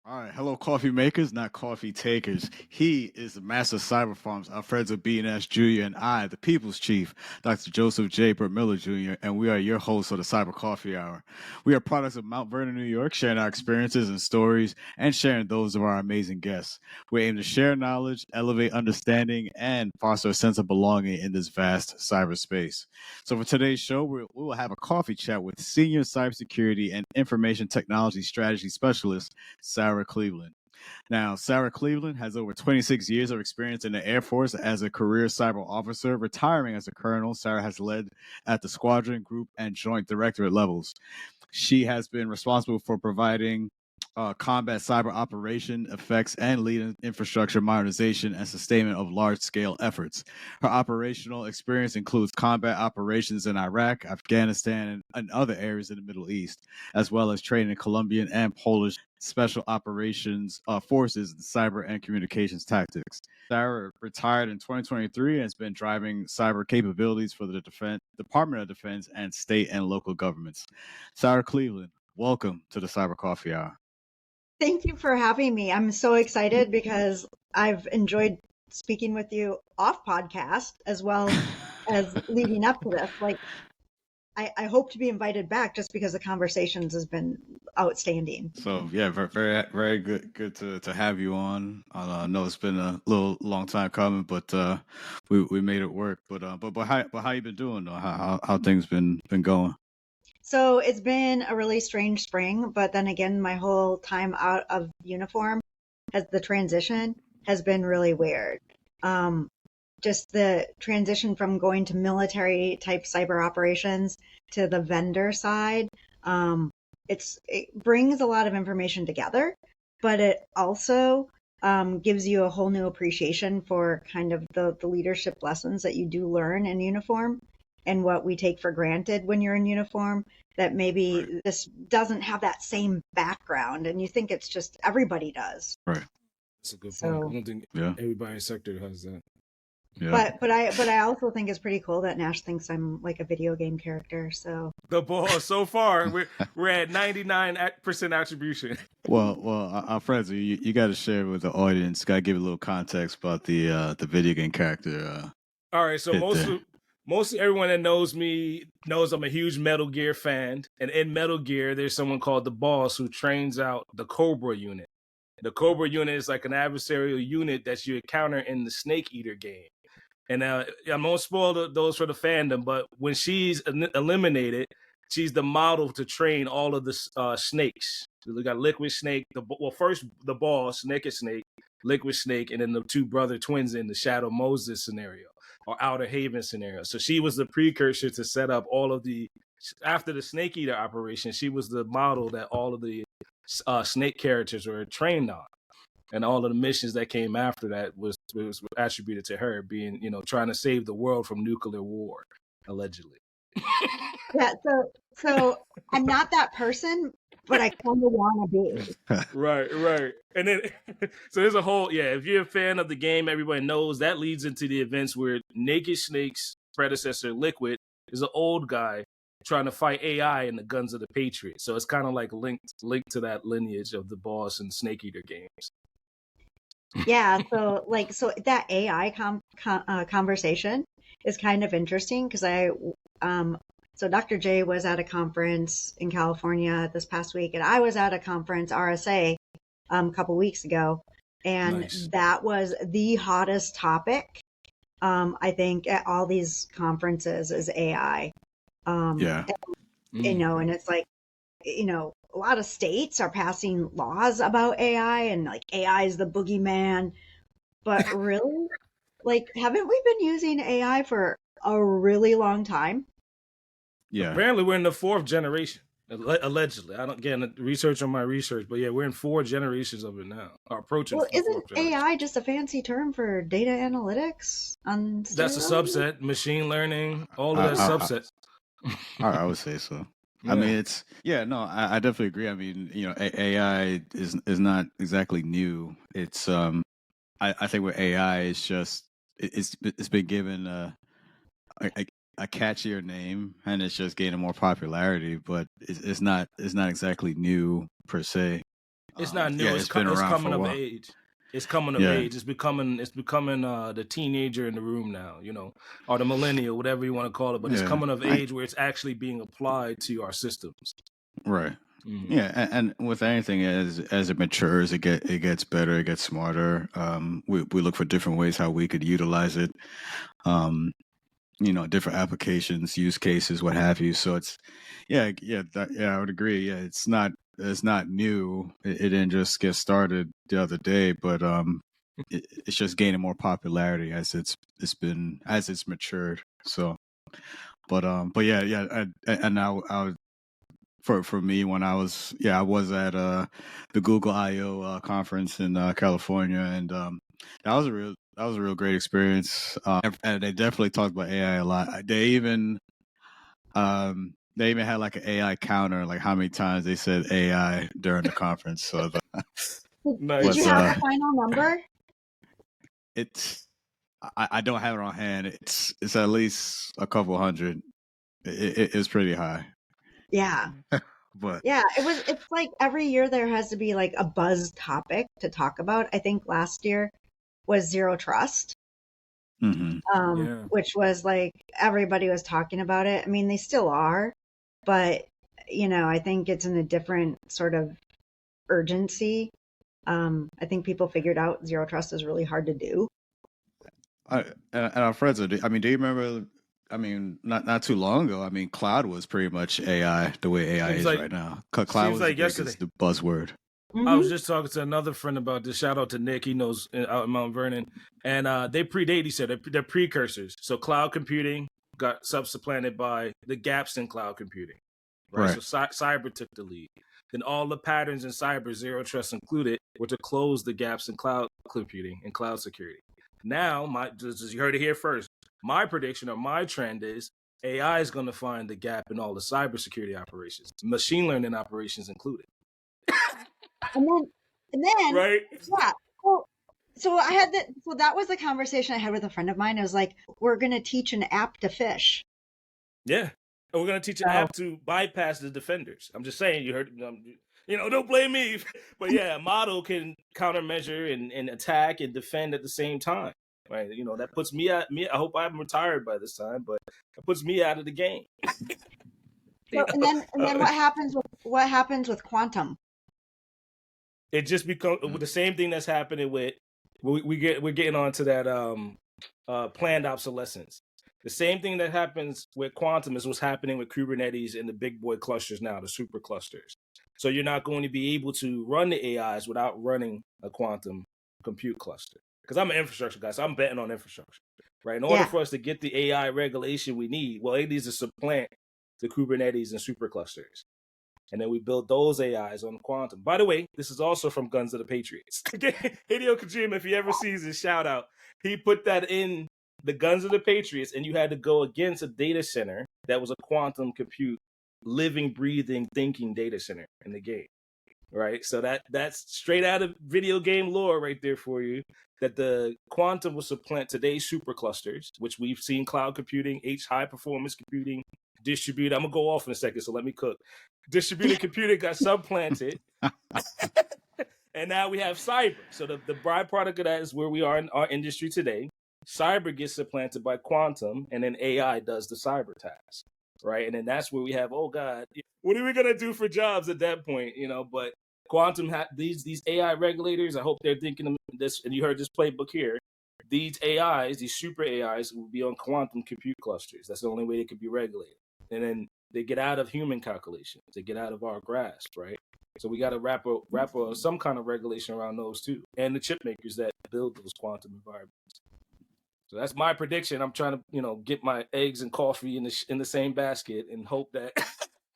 All right, hello, coffee makers, not coffee takers. He is the master of cyber farms, Alfredzo B, Nash Jr., and I, the people's chief, Dr. Joseph J. Burt-Miller Jr., and we are your hosts of the Cyber Coffee Hour. We are products of Mount Vernon, New York, sharing our experiences and stories and sharing those of our amazing guests. We aim to share knowledge, elevate understanding, and foster a sense of belonging in this vast cyberspace. So for today's show, we will have a coffee chat with senior cybersecurity and information technology strategy specialist, Sarah Cleveland. Now, Sarah Cleveland has over 26 years of experience in the Air Force as a career cyber officer. Retiring as a colonel, Sarah has led at the squadron, group, and joint directorate levels. She has been responsible for providing combat cyber operation effects and lead infrastructure modernization and sustainment of large scale efforts. Her operational experience includes combat operations in Iraq, Afghanistan, and other areas in the Middle East, as well as training Colombian and Polish special operations forces in cyber and communications tactics. Sarah retired in 2023 and has been driving cyber capabilities for the Department of Defense and state and local governments. Sarah Cleveland, welcome to the Cyber Coffee Hour. Thank you for having me. I'm so excited because I've enjoyed speaking with you off podcast as well as leading up to this. Like, I hope to be invited back just because the conversations has been outstanding. So yeah, very very good to have you on. I know it's been a long time coming, but we made it work. But how you been doing though? How things been going? So it's been a really strange spring, but then again, my whole time out of uniform the transition has been really weird. Just the transition from going to military type cyber operations to the vendor side. It brings a lot of information together, but it also gives you a whole new appreciation for kind of the leadership lessons that you do learn in uniform and what we take for granted when you're in uniform, that maybe Right. this doesn't have that same background and you think it's just everybody does. Right. That's a good point. So, I don't think Yeah. everybody in sector has that. Yeah. but I also think it's pretty cool that Nash thinks I'm like a video game character. So The ball so far we're at 99% attribution. Well, Alfredo, you got to share with the audience. Got to give a little context about the video game character. All right, so mostly everyone that knows me knows I'm a huge Metal Gear fan, and in Metal Gear there's someone called the Boss who trains out the Cobra unit. The Cobra unit is like an adversarial unit that you encounter in the Snake Eater game. And I won't spoil those for the fandom, but when she's eliminated, she's the model to train all of the snakes. We got Liquid Snake, first the Boss, Naked Snake, Liquid Snake, and then the two brother twins in the Shadow Moses scenario or Outer Haven scenario. So she was the precursor to set up all of after the Snake Eater operation, she was the model that all of the snake characters were trained on. And all of the missions that came after that was attributed to her being, trying to save the world from nuclear war, allegedly. yeah, so I'm not that person, but I kind of want to be. Right. And then, so there's a whole, if you're a fan of the game, everybody knows that leads into the events where Naked Snake's predecessor, Liquid, is an old guy trying to fight AI in the Guns of the Patriot. So it's kind of like linked to that lineage of the Boss and Snake Eater games. Yeah, so that AI conversation is kind of interesting because so Dr. J was at a conference in California this past week, and I was at a conference, RSA, a couple weeks ago, and nice. That was the hottest topic, I think, at all these conferences is AI. Yeah. And it's like, a lot of states are passing laws about AI and like AI is the boogeyman. But really, like, haven't we been using AI for a really long time? Yeah. Apparently, we're in the 4th generation, allegedly. I don't get research on my research, but yeah, we're in 4 generations of it now. Or approaching. Well, isn't AI just a fancy term for data analytics? That's a subset, machine learning, all of that subset. I would say so. Yeah. I mean, I definitely agree. I mean, AI is not exactly new. It's I think with AI, it's just it's been given a catchier name, and it's just gaining more popularity. But it's not exactly new per se. It's not new. Yeah, It's it's been it's around for coming a of while. age. It's coming of Yeah, age. It's becoming the teenager in the room now, or the millennial, whatever you want to call it. But it's yeah, coming of age where it's actually being applied to our systems. right. Mhm. Yeah, and with anything as it matures, it gets better, it gets smarter. We look for different ways how we could utilize it. Um, different applications, use cases, what have you. So it's, I would agree. Yeah, it's not new. It didn't just get started the other day, but it's just gaining more popularity as it's matured. So, but yeah, and I for me when I was at the Google I/O conference in California, and that was a real great experience. And they definitely talked about AI a lot. They even had like an AI counter, like how many times they said AI during the conference. So Did you Nice. but have a final number? it's I don't have it on hand. It's at least a couple hundred. It's pretty high, Yeah. but Yeah, it's like every year there has to be like a buzz topic to talk about. I think last year was zero trust, hmm Yeah. which was like everybody was talking about it. I mean, they still are, but I think it's in a different sort of urgency. I think people figured out zero trust is really hard to do. and Alfredo, do you remember? I mean, not too long ago. I mean, cloud was pretty much AI the way AI Seems is like right now. Cloud seems was the like yesterday. biggest the buzzword. I was Hmm. just talking to another friend about this. Shout out to Nick. He knows out in Mount Vernon. And they predate, he said, they're precursors. So cloud computing got subsupplanted by the gaps in cloud computing, right? Right. So cyber took the lead. Then all the patterns in cyber, zero trust included, were to close the gaps in cloud computing and cloud security. Now, you heard it here first. My prediction or my trend is AI is going to find the gap in all the cybersecurity operations, machine learning operations included. And then, Right? yeah. So I had that. So that was the conversation I had with a friend of mine. I was like, we're going to teach an app to fish. Yeah. And we're going to teach an So app to bypass the defenders. I'm just saying, you heard, don't blame me. But yeah, a model can countermeasure and attack and defend at the same time. Right. That puts me. I hope I'm retired by this time, but it puts me out of the game. So, You and know, then what happens with quantum? it just becomes the same thing that's happening with we're getting onto that planned obsolescence. The same thing that happens with quantum is what's happening with Kubernetes and the big boy clusters now, the super clusters. So you're not going to be able to run the AIs without running a quantum compute cluster. Because I'm an infrastructure guy, so I'm betting on infrastructure. Right. In order Yeah. for us to get the AI regulation we need, well, it needs to supplant the Kubernetes and super clusters. And then we build those AIs on quantum. By the way, this is also from Guns of the Patriots. Hideo Kojima, if he ever sees his shout out, he put that in the Guns of the Patriots, and you had to go against a data center that was a quantum compute, living, breathing, thinking data center in the game. Right? So that's straight out of video game lore right there for you. That the quantum will supplant today's superclusters, which we've seen cloud computing, high performance computing, distributed. I'm gonna go off in a second, so let me cook. Distributed computing got supplanted, and now we have cyber. So the byproduct of that is where we are in our industry today. Cyber gets supplanted by quantum, and then AI does the cyber task, right? And then that's where we have, oh God, what are we gonna do for jobs at that point? But quantum these AI regulators. I hope they're thinking of this. And you heard this playbook here. These AIs, these super AIs, will be on quantum compute clusters. That's the only way they could be regulated. And then they get out of human calculations. They get out of our grasp, right? So we got to wrap some kind of regulation around those too, and the chip makers that build those quantum environments. So that's my prediction. I'm trying to, get my eggs and coffee in the same basket and hope that,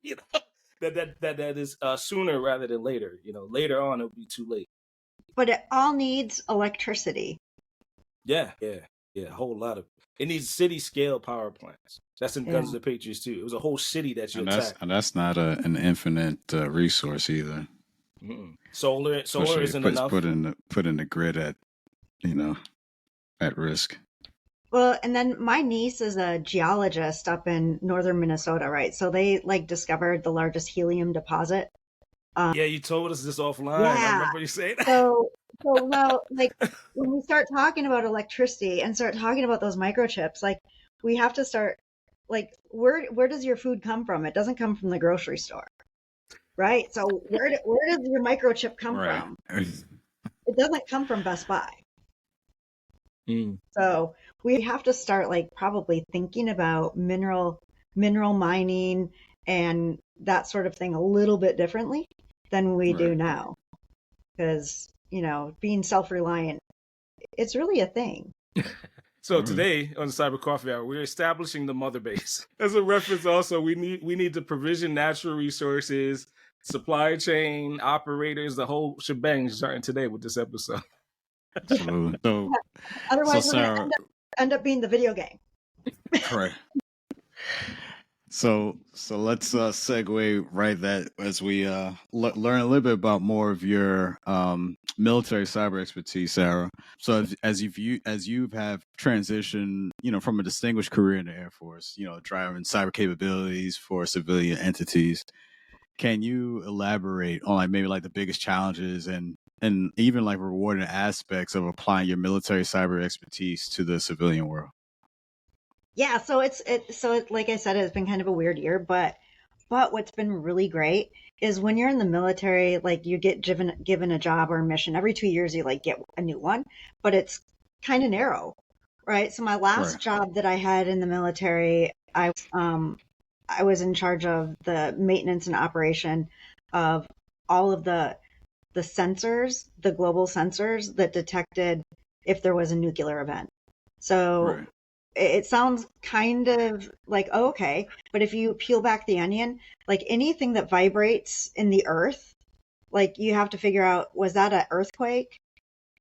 you know, that is sooner rather than later. Later on it'll be too late. But it all needs electricity. Yeah. A whole lot of it needs city scale power plants. That's in Yeah. Guns of the Patriots too. It was a whole city that you attack. And that's not an infinite resource either. Solar Especially isn't enough. put in the grid at risk. Well, and then my niece is a geologist up in northern Minnesota, right? So they like discovered the largest helium deposit Yeah, you told us this offline. I Yeah. remember you saying that. So now, like, when we start talking about electricity and start talking about those microchips, like, we have to start, like, where does your food come from? It doesn't come from the grocery store, right? So where does your microchip come Right. from? It doesn't come from Best Buy. Mm. So we have to start, like, probably thinking about mineral mining and that sort of thing a little bit differently than we do Right. now. Because, being self-reliant, it's really a thing. So today on the Cyber Coffee Hour, we're establishing the mother base. As a reference, also we need to provision natural resources, supply chain, operators, the whole shebang starting today with this episode. Absolutely. So Otherwise, we're going to Sarah, end up being the video game. correct. So let's segue right that as we learn a little bit about more of your military cyber expertise, Sarah. So as you have transitioned, from a distinguished career in the Air Force, driving cyber capabilities for civilian entities, can you elaborate on maybe the biggest challenges and even rewarding aspects of applying your military cyber expertise to the civilian world? Yeah, so like I said, it's been kind of a weird year, but what's been really great is when you're in the military, like, you get given a job or a mission every 2 years, you get a new one, but it's kind of narrow, right? So my last Right. job that I had in the military, I was in charge of the maintenance and operation of all of the sensors, the global sensors that detected if there was a nuclear event. So Right. it sounds kind of like, oh, okay, but if you peel back the onion, like, anything that vibrates in the earth, like, you have to figure out, was that an earthquake?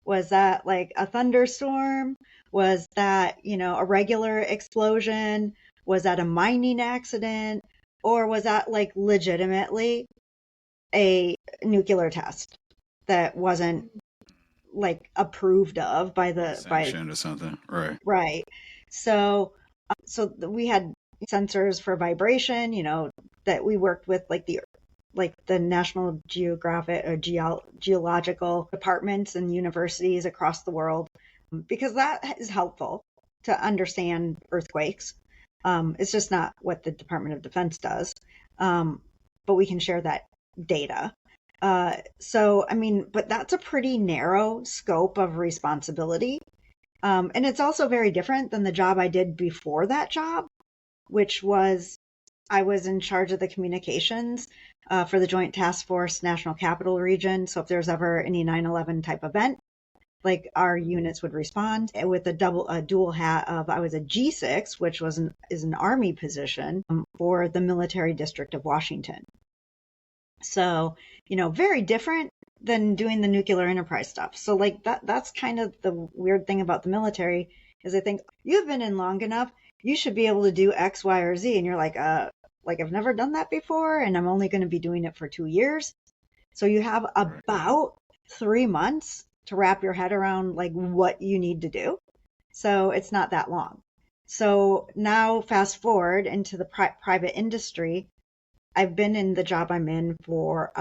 Was that like a thunderstorm? Was that, a regular explosion? Was that a mining accident? Or was that, like, legitimately a nuclear test that wasn't, like, approved of by Sanction or something. Right. right. So we had sensors for vibration, that we worked with, like, the National Geographic or geological departments and universities across the world, because that is helpful to understand earthquakes. It's just not what the Department of Defense does, but we can share that data. So, I mean, but that's a pretty narrow scope of responsibility. And it's also very different than the job I did before that job, which was, I was in charge of the communications for the Joint Task Force National Capital Region. So if there's ever any 9/11 type event, like, our units would respond with a dual hat of, I was a G6, which is an Army position for the Military District of Washington. So, very different than doing the nuclear enterprise stuff. So, like, that's kind of the weird thing about the military, is I think you've been in long enough, you should be able to do X, Y, or Z. And you're like, I've never done that before, and I'm only going to be doing it for 2 years. So you have about 3 months to wrap your head around, like, what you need to do. So it's not that long. So now fast forward into the private industry. I've been in the job I'm in for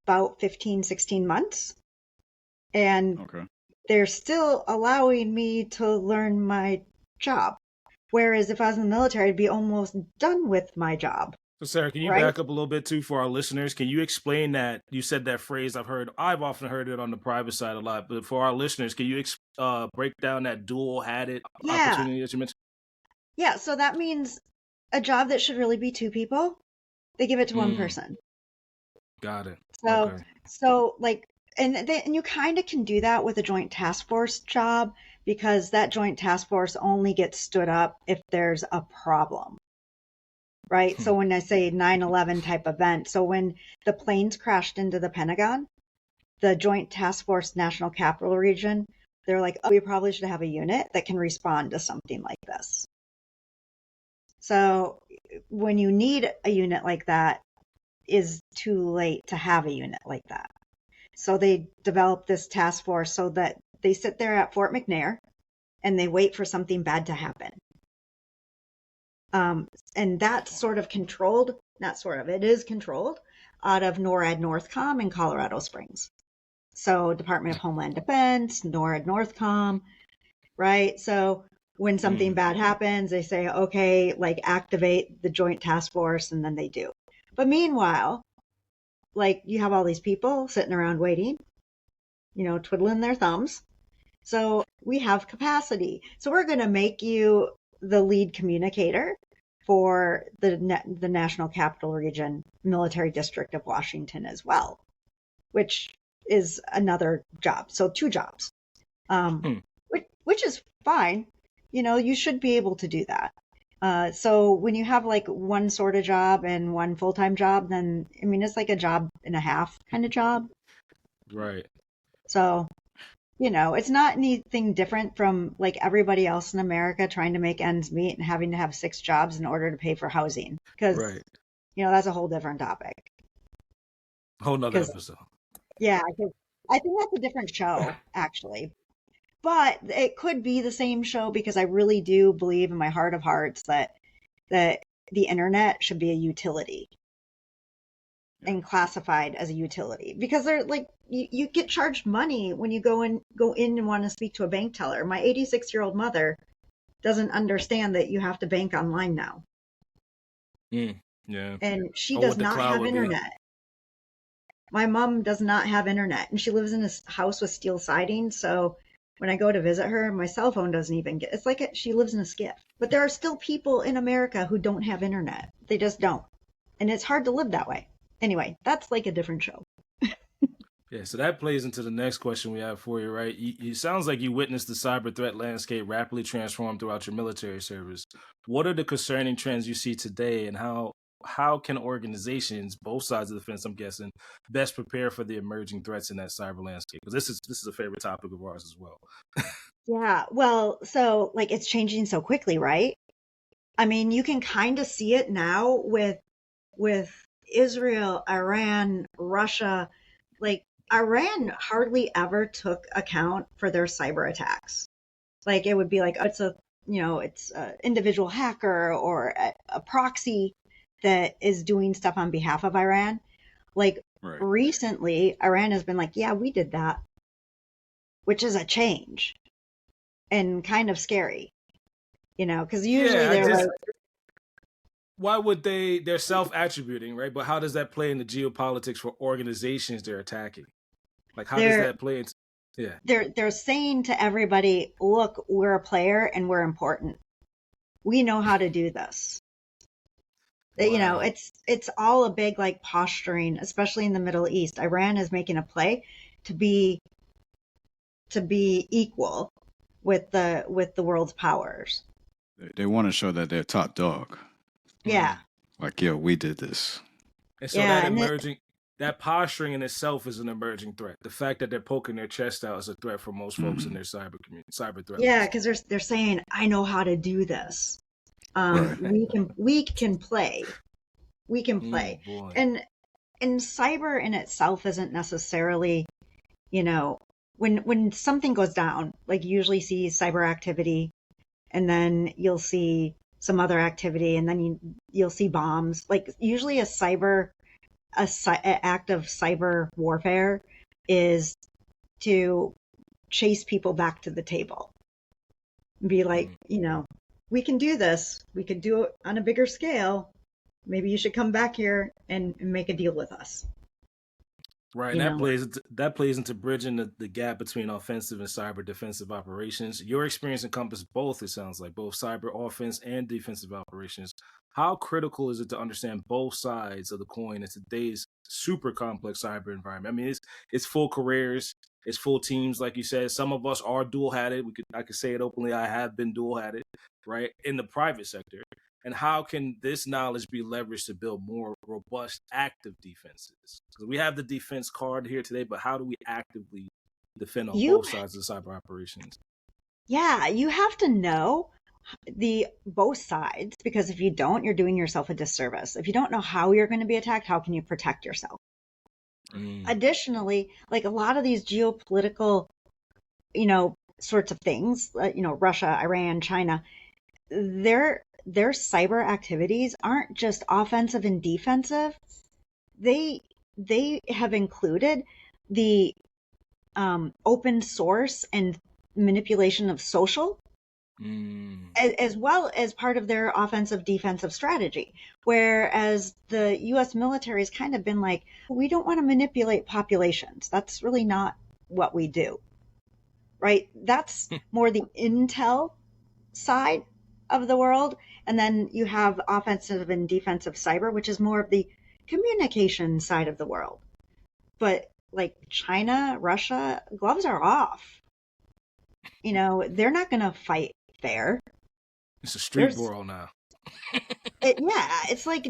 about 15, 16 months. And Okay. they're still allowing me to learn my job. Whereas if I was in the military, I'd be almost done with my job. So Sarah, can you Right? back up a little bit too for our listeners? Can you explain that? You said that phrase. I've often heard it on the private side a lot, but for our listeners, can you break down that dual-hatted opportunity that you mentioned? Yeah. So that means a job that should really be 2 people, they give it to one person. Got it. So, Okay. like, and you kind of can do that with a joint task force job, because that joint task force only gets stood up if there's a problem, right? So when I say 9/11 type event, so when the planes crashed into the Pentagon, the Joint Task Force National Capital Region, they're like, oh, we probably should have a unit that can respond to something like this. So when you need a unit like that, is too late to have a unit like that. So they developed this task force so that they sit there at Fort McNair and they wait for something bad to happen. And that's sort of controlled, not sort of, it is controlled out of NORAD Northcom in Colorado Springs. So Department of Homeland Defense, NORAD Northcom, right? So when something bad happens, they say, okay, like activate the Joint Task Force, and then they do. But meanwhile, like you have all these people sitting around waiting, twiddling their thumbs. So we have capacity. So we're going to make you the lead communicator for the National Capital Region Military District of Washington as well, which is another job. So 2 jobs, which is fine. You should be able to do that. So when you have like one sort of job and one full-time job, then, I mean, it's like a job and a half kind of job. Right. So, it's not anything different from like everybody else in America trying to make ends meet and having to have 6 jobs in order to pay for housing. Because, right. That's a whole different topic. Whole nother episode. Yeah, I think that's a different show, actually. But it could be the same show because I really do believe in my heart of hearts that the internet should be a utility and classified as a utility, because they're like you get charged money when you go in and want to speak to a bank teller. My 86-year-old mother doesn't understand that you have to bank online now. Yeah. And she does not have internet. My mom does not have internet, and she lives in a house with steel siding, so when I go to visit her, my cell phone doesn't even get, it's like she lives in a skiff. But there are still people in America who don't have internet. They just don't. And it's hard to live that way. Anyway, that's like a different show. Yeah, so that plays into the next question we have for you, right? It sounds like you witnessed the cyber threat landscape rapidly transform throughout your military service. What are the concerning trends you see today, and how can organizations, both sides of the fence, I'm guessing, best prepare for the emerging threats in that cyber landscape? Because this is a favorite topic of ours as well. Yeah, well, so like it's changing so quickly, right? I mean, you can kind of see it now with Israel, Iran, Russia. Like Iran hardly ever took account for their cyber attacks. Like it would be like, it's a individual hacker or a proxy that is doing stuff on behalf of Iran. Like recently, Iran has been like, yeah, we did that, which is a change and kind of scary, because usually they're like, why would they're self-attributing, right? But how does that play into geopolitics for organizations they're attacking? Like, how does that play into, They're saying to everybody, look, we're a player and we're important. We know how to do this. Wow. It's all a big like posturing, especially in the Middle East. Iran is making a play to be equal with the world's powers. They want to show that they're top dog. Yeah. Like, yo, we did this. And so that posturing in itself is an emerging threat. The fact that they're poking their chest out is a threat for most folks in their cyber threat. Yeah, because they're saying, I know how to do this. We can play. We can play. And cyber in itself isn't necessarily, when something goes down, like you usually see cyber activity, and then you'll see some other activity, and then you'll see bombs. Like usually an act of cyber warfare is to chase people back to the table. Be like, we can do this. We could do it on a bigger scale. Maybe you should come back here and make a deal with us. Right, and that plays into bridging the gap between offensive and cyber defensive operations. Your experience encompasses both, it sounds like, both cyber offense and defensive operations. How critical is it to understand both sides of the coin in today's super complex cyber environment? I mean, it's full careers, it's full teams, like you said. Some of us are dual-hatted. I could say it openly. I have been dual-hatted, right, in the private sector. And how can this knowledge be leveraged to build more robust active defenses? Because we have the defense card here today, but how do we actively defend on both sides of the cyber operations? Yeah, you have to know both sides, because if you don't, you're doing yourself a disservice. If you don't know how you're going to be attacked, how can you protect yourself? Additionally, like a lot of these geopolitical, sorts of things, Russia, Iran, China, their cyber activities aren't just offensive and defensive. They have included the open source and manipulation of social, as well as part of their offensive defensive strategy. Whereas the U.S. military has kind of been like, we don't want to manipulate populations. That's really not what we do, right? That's more the intel side of the world. And then you have offensive and defensive cyber, which is more of the communication side of the world. But like China, Russia, gloves are off. They're not going to fight fair. It's a street world now. It's like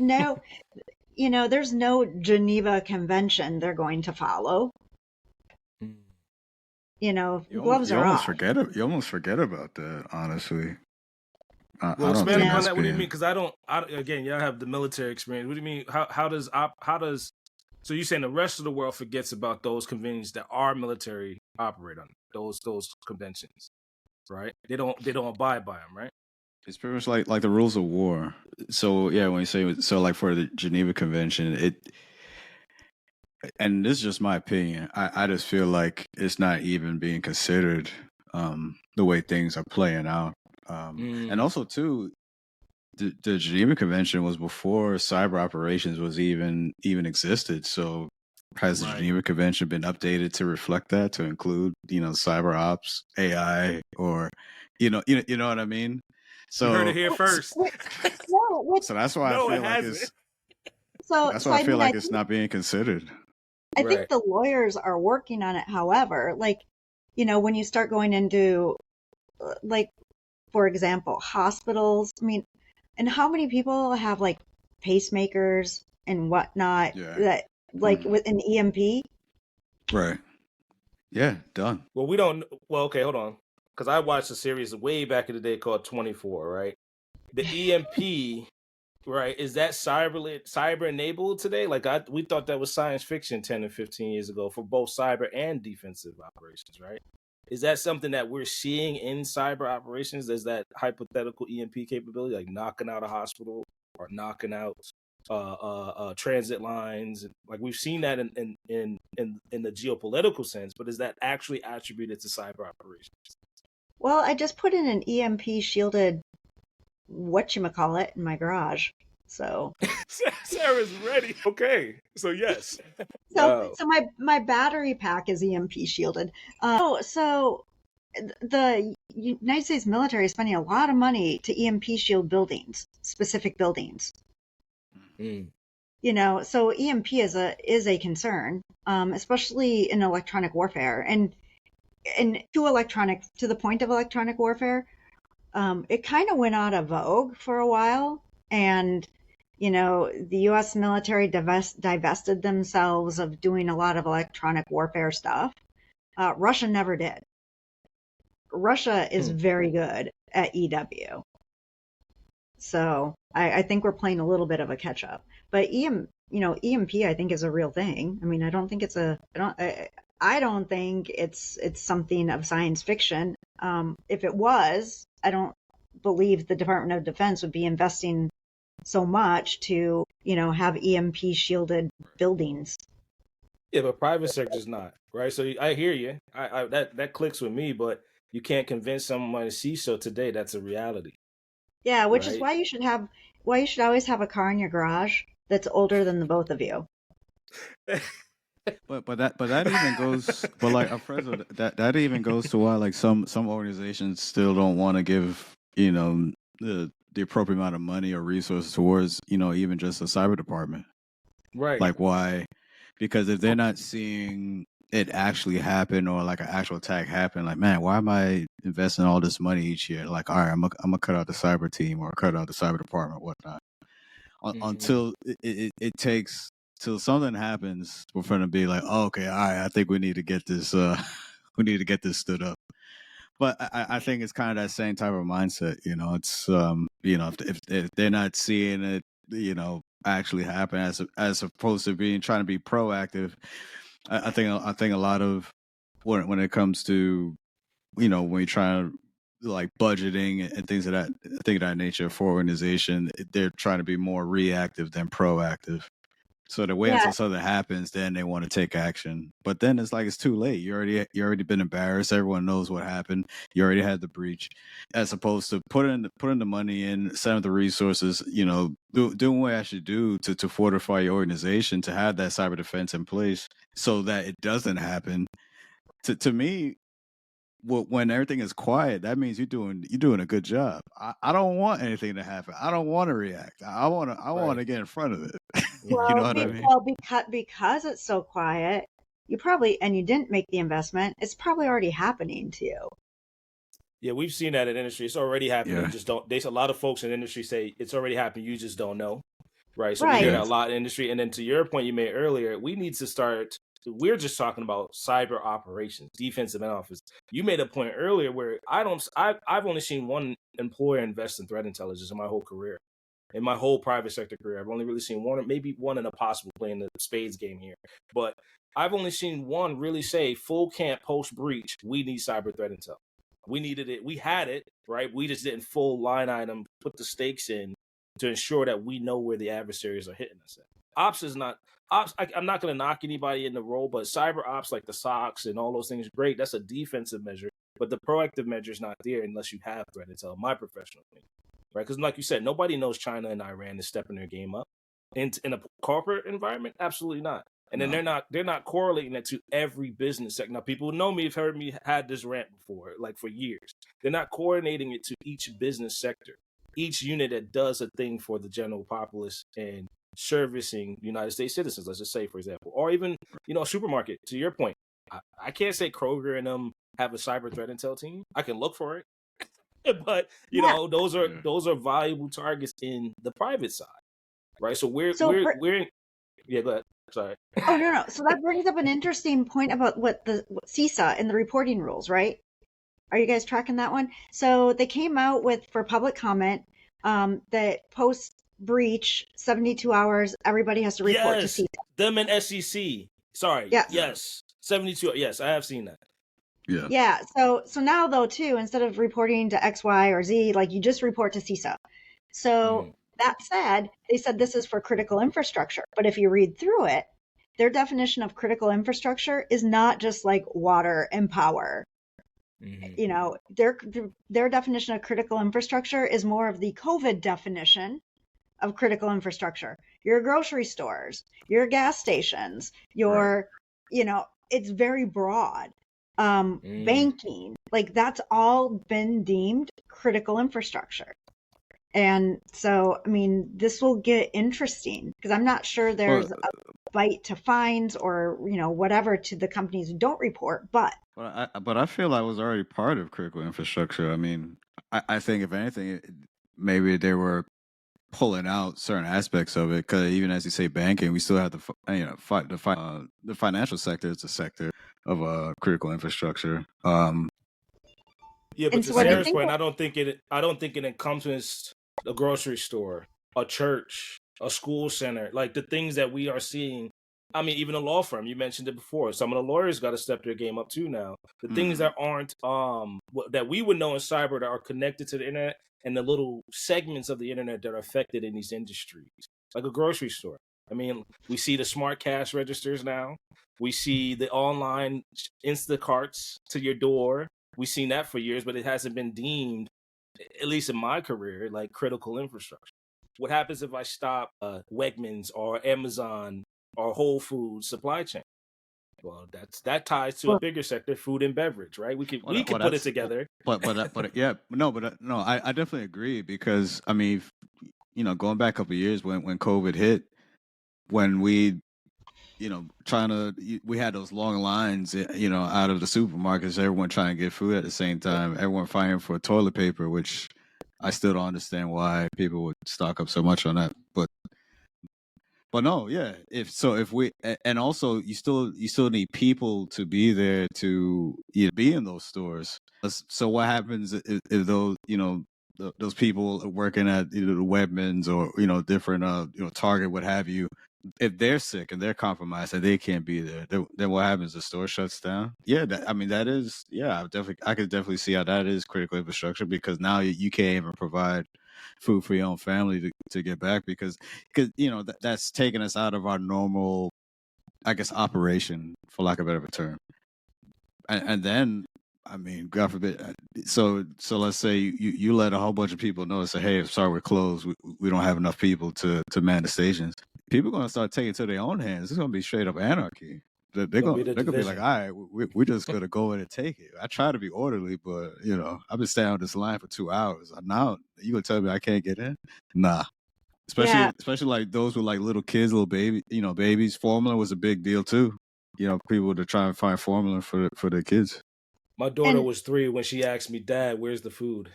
there's no Geneva Convention they're going to follow. Gloves are off. You almost forget about that, honestly. Well, expand upon that. What do you mean? Because again, y'all have the military experience. What do you mean? How does so you're saying the rest of the world forgets about those conventions that our military operate on, those conventions, right? They don't abide by them, right? It's pretty much like the rules of war. So yeah, when you say like for the Geneva Convention, and this is just my opinion, I just feel like it's not even being considered the way things are playing out. And also too, the Geneva Convention was before cyber operations was even existed. So has the Geneva Convention been updated to reflect that, to include cyber ops, AI, or you know what I mean? So you heard it here first. So that's why I feel like it's. That's why I feel like it's not being considered. I think the lawyers are working on it. However, when you start going into, for example, hospitals, and how many people have pacemakers and whatnot that with an EMP? Right. Yeah, done. Well, we don't. Well, okay, hold on. Because I watched a series way back in the day called 24, right? The EMP, right? Is that cyber enabled today? We thought that was science fiction 10 and 15 years ago for both cyber and defensive operations, right? Is that something that we're seeing in cyber operations? Is that hypothetical EMP capability, like knocking out a hospital or knocking out transit lines? Like we've seen that in the geopolitical sense, but is that actually attributed to cyber operations? Well, I just put in an EMP shielded whatchamacallit in my garage. So Sarah's ready. Okay. So yes. So my battery pack is EMP shielded. So the United States military is spending a lot of money to EMP shield buildings, specific buildings. So EMP is a concern, especially in electronic warfare, and to the point of electronic warfare. It kind of went out of vogue for a while, and the U.S. military divested themselves of doing a lot of electronic warfare stuff. Russia never did. Russia is very good at EW. So I think we're playing a little bit of a catch up. But EMP I think is a real thing. I don't think it's I don't think it's something of science fiction. If it was, I don't believe the Department of Defense would be investing so much to, have EMP shielded buildings. Yeah, but private sector's not, right? So I hear you. I that clicks with me, but you can't convince someone to see so today. That's a reality. Yeah, which is why you should always have a car in your garage that's older than the both of you. But that even goes. But like Alfredo, that even goes to why some organizations still don't want to give the appropriate amount of money or resources towards even just a cyber department. Right. Like why? Because if they're not seeing it actually happen or like an actual attack happen, like man, why am I investing all this money each year? Like all right, I'm gonna cut out the cyber team or cut out the cyber department, whatnot. Until it takes till something happens for them to be like, oh, okay, all right, I think we need to get this stood up. But I think it's kind of that same type of mindset, it's if they're not seeing it, actually happen as opposed to trying to be proactive. I think a lot of when it comes to when you try to like budgeting and things of that nature for organization. They're trying to be more reactive than proactive. So they wait Yeah, until something happens, then they want to take action. But then it's like it's too late. You already been embarrassed. Everyone knows what happened. You already had the breach. As opposed to putting the money in, setting up the resources, doing what I should do to fortify your organization, to have that cyber defense in place so that it doesn't happen. To me, when everything is quiet, that means you're doing a good job. I don't want anything to happen. I don't want to react. I want to get in front of it. You know well, what I mean? because it's so quiet, you didn't make the investment. It's probably already happening to you. Yeah, we've seen that in industry. It's already happening. Yeah. Just don't. There's a lot of folks in the industry say it's already happened. You just don't know, right? So we Right. hear that a lot in industry. And then to your point you made earlier, we need to start. We're just talking about cyber operations, defensive and offense. You made a point earlier where I've only seen one employer invest in threat intelligence in my whole career. In my whole private sector career, I've only really seen one, or maybe one in a possible playing the spades game here. But I've only seen one really say full camp post breach, we need cyber threat intel. We needed it. We had it, right? We just didn't full line item put the stakes in to ensure that we know where the adversaries are hitting us at. Ops is not ops. I'm not going to knock anybody in the role, but cyber ops like the SOCs and all those things, great. That's a defensive measure, but the proactive measure is not there unless you have threat intel. My professional opinion, right? Because like you said, nobody knows China and Iran is stepping their game up. In a corporate environment, absolutely not. And then they're not correlating it to every business sector. Now, people who know me have heard me had this rant before, like for years. They're not coordinating it to each business sector, each unit that does a thing for the general populace and servicing United States citizens. Let's just say, for example, or even a supermarket. To your point, I can't say Kroger and them have a cyber threat intel team. I can look for it, but those are valuable targets in the private side, right? So we're in. Yeah, go ahead. Sorry. Oh, no. So that brings up an interesting point about what CISA and the reporting rules, right? Are you guys tracking that one? So they came out with, for public comment, that post breach 72 hours, everybody has to report to CISA. Them and SEC. Sorry. Yes. 72. Yes, I have seen that. Yeah. Yeah. So now though too, instead of reporting to X, Y, or Z, like you just report to CISA. So that said, they said this is for critical infrastructure. But if you read through it, their definition of critical infrastructure is not just like water and power. Their definition of critical infrastructure is more of the COVID definition of critical infrastructure. Your grocery stores, your gas stations, it's very broad. Banking, like that's all been deemed critical infrastructure. And so, I mean, this will get interesting because I'm not sure there's a bite to fines or, whatever to the companies who don't report, but I feel I was already part of critical infrastructure. I mean, I think if anything, maybe they were pulling out certain aspects of it because even as you say, banking, we still have the financial sector is a sector of critical infrastructure. Yeah, but to Sarah's point, I don't think it encompasses a grocery store, a church, a school center, like the things that we are seeing. I mean, even a law firm, you mentioned it before. Some of the lawyers got to step their game up too now. The things that aren't, that we would know in cyber that are connected to the internet and the little segments of the internet that are affected in these industries, like a grocery store. I mean, we see the smart cash registers now. We see the online Instacarts to your door. We've seen that for years, but it hasn't been deemed, at least in my career, like critical infrastructure. What happens if I stop Wegmans or Amazon or Whole Foods supply chain? Well, that ties to a bigger sector, food and beverage, right? We can put it together. I definitely agree because I mean, going back a couple of years when COVID hit, when we we had those long lines, out of the supermarkets, everyone trying to get food at the same time, everyone fighting for toilet paper, which I still don't understand why people would stock up so much on that. But no, yeah. If we, and also you still need people to be there to be in those stores. So what happens if those, those people working at either the Wegmans or, different, Target, what have you, if they're sick and they're compromised and they can't be there, then what happens? The store shuts down. Yeah, that is. Yeah, I could definitely see how that is critical infrastructure, because now you can't even provide food for your own family to get back, because that's taking us out of our normal, I guess, operation, for lack of a better term. And then, I mean, God forbid. So let's say you let a whole bunch of people know, say, hey, sorry, we're closed. We don't have enough people to man the stations. People are going to start taking it to their own hands. It's going to be straight up anarchy. They're going to be like, all right, we're just going to go in and take it. I try to be orderly, but I've been standing on this line for 2 hours. Now you going to tell me I can't get in? Nah. Especially like those with like little kids, little babies. Formula was a big deal too. People to try and find formula for their kids. My daughter was 3 when she asked me, Dad, where's the food?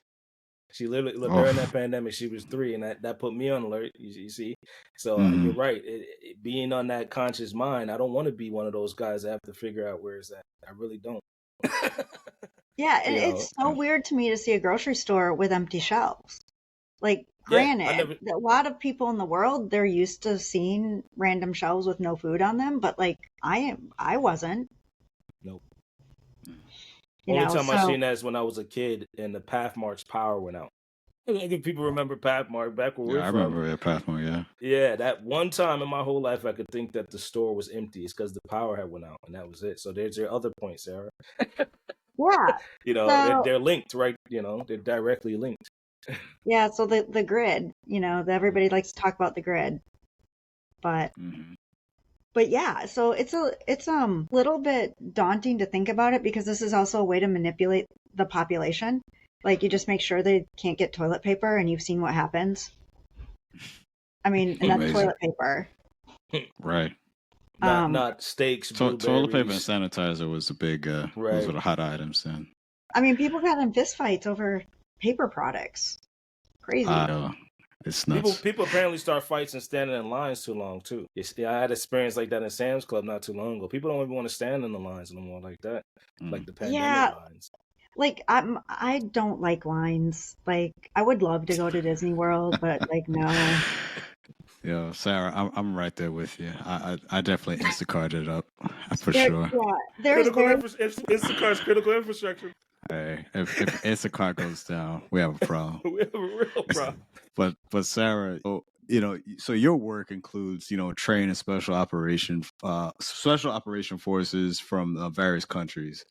She literally, during that pandemic, she was 3, and that put me on alert. You see? So you're right. Being on that conscious mind, I don't want to be one of those guys that have to figure out where is that. I really don't. Yeah, and it's so weird to me to see a grocery store with empty shelves. Like, granted, a lot of people in the world, they're used to seeing random shelves with no food on them, but like I wasn't. Nope. Only time I seen that is when I was a kid and the Pathmark's power went out. I think people remember Pathmark back where we're from. I remember Pathmark, yeah. Yeah, that one time in my whole life I could think that the store was empty. It's because the power had went out, and that was it. So there's your other point, Sarah. Yeah. They're linked, right? They're directly linked. Yeah, so the grid, everybody likes to talk about the grid, but yeah, so it's a little bit daunting to think about it, because this is also a way to manipulate the population. Like, you just make sure they can't get toilet paper, and you've seen what happens. I mean, and that's toilet paper, right? Not steaks. Toilet paper and sanitizer was a big those were the hot items then. I mean, people got in fist fights over paper products. Crazy. It's nuts. People apparently start fights and standing in lines too long too. I had experience like that in Sam's Club not too long ago. People don't even want to stand in the lines anymore like that, like the pandemic lines. Like, I don't like lines. Like, I would love to go to Disney World, but like, no. Yeah, Sarah, I'm right there with you. I definitely Instacarted it up for sure. Yeah, Instacart's critical infrastructure. Hey, if Instacart goes down, we have a problem. We have a real problem. But Sarah, so your work includes training special operation forces from various countries.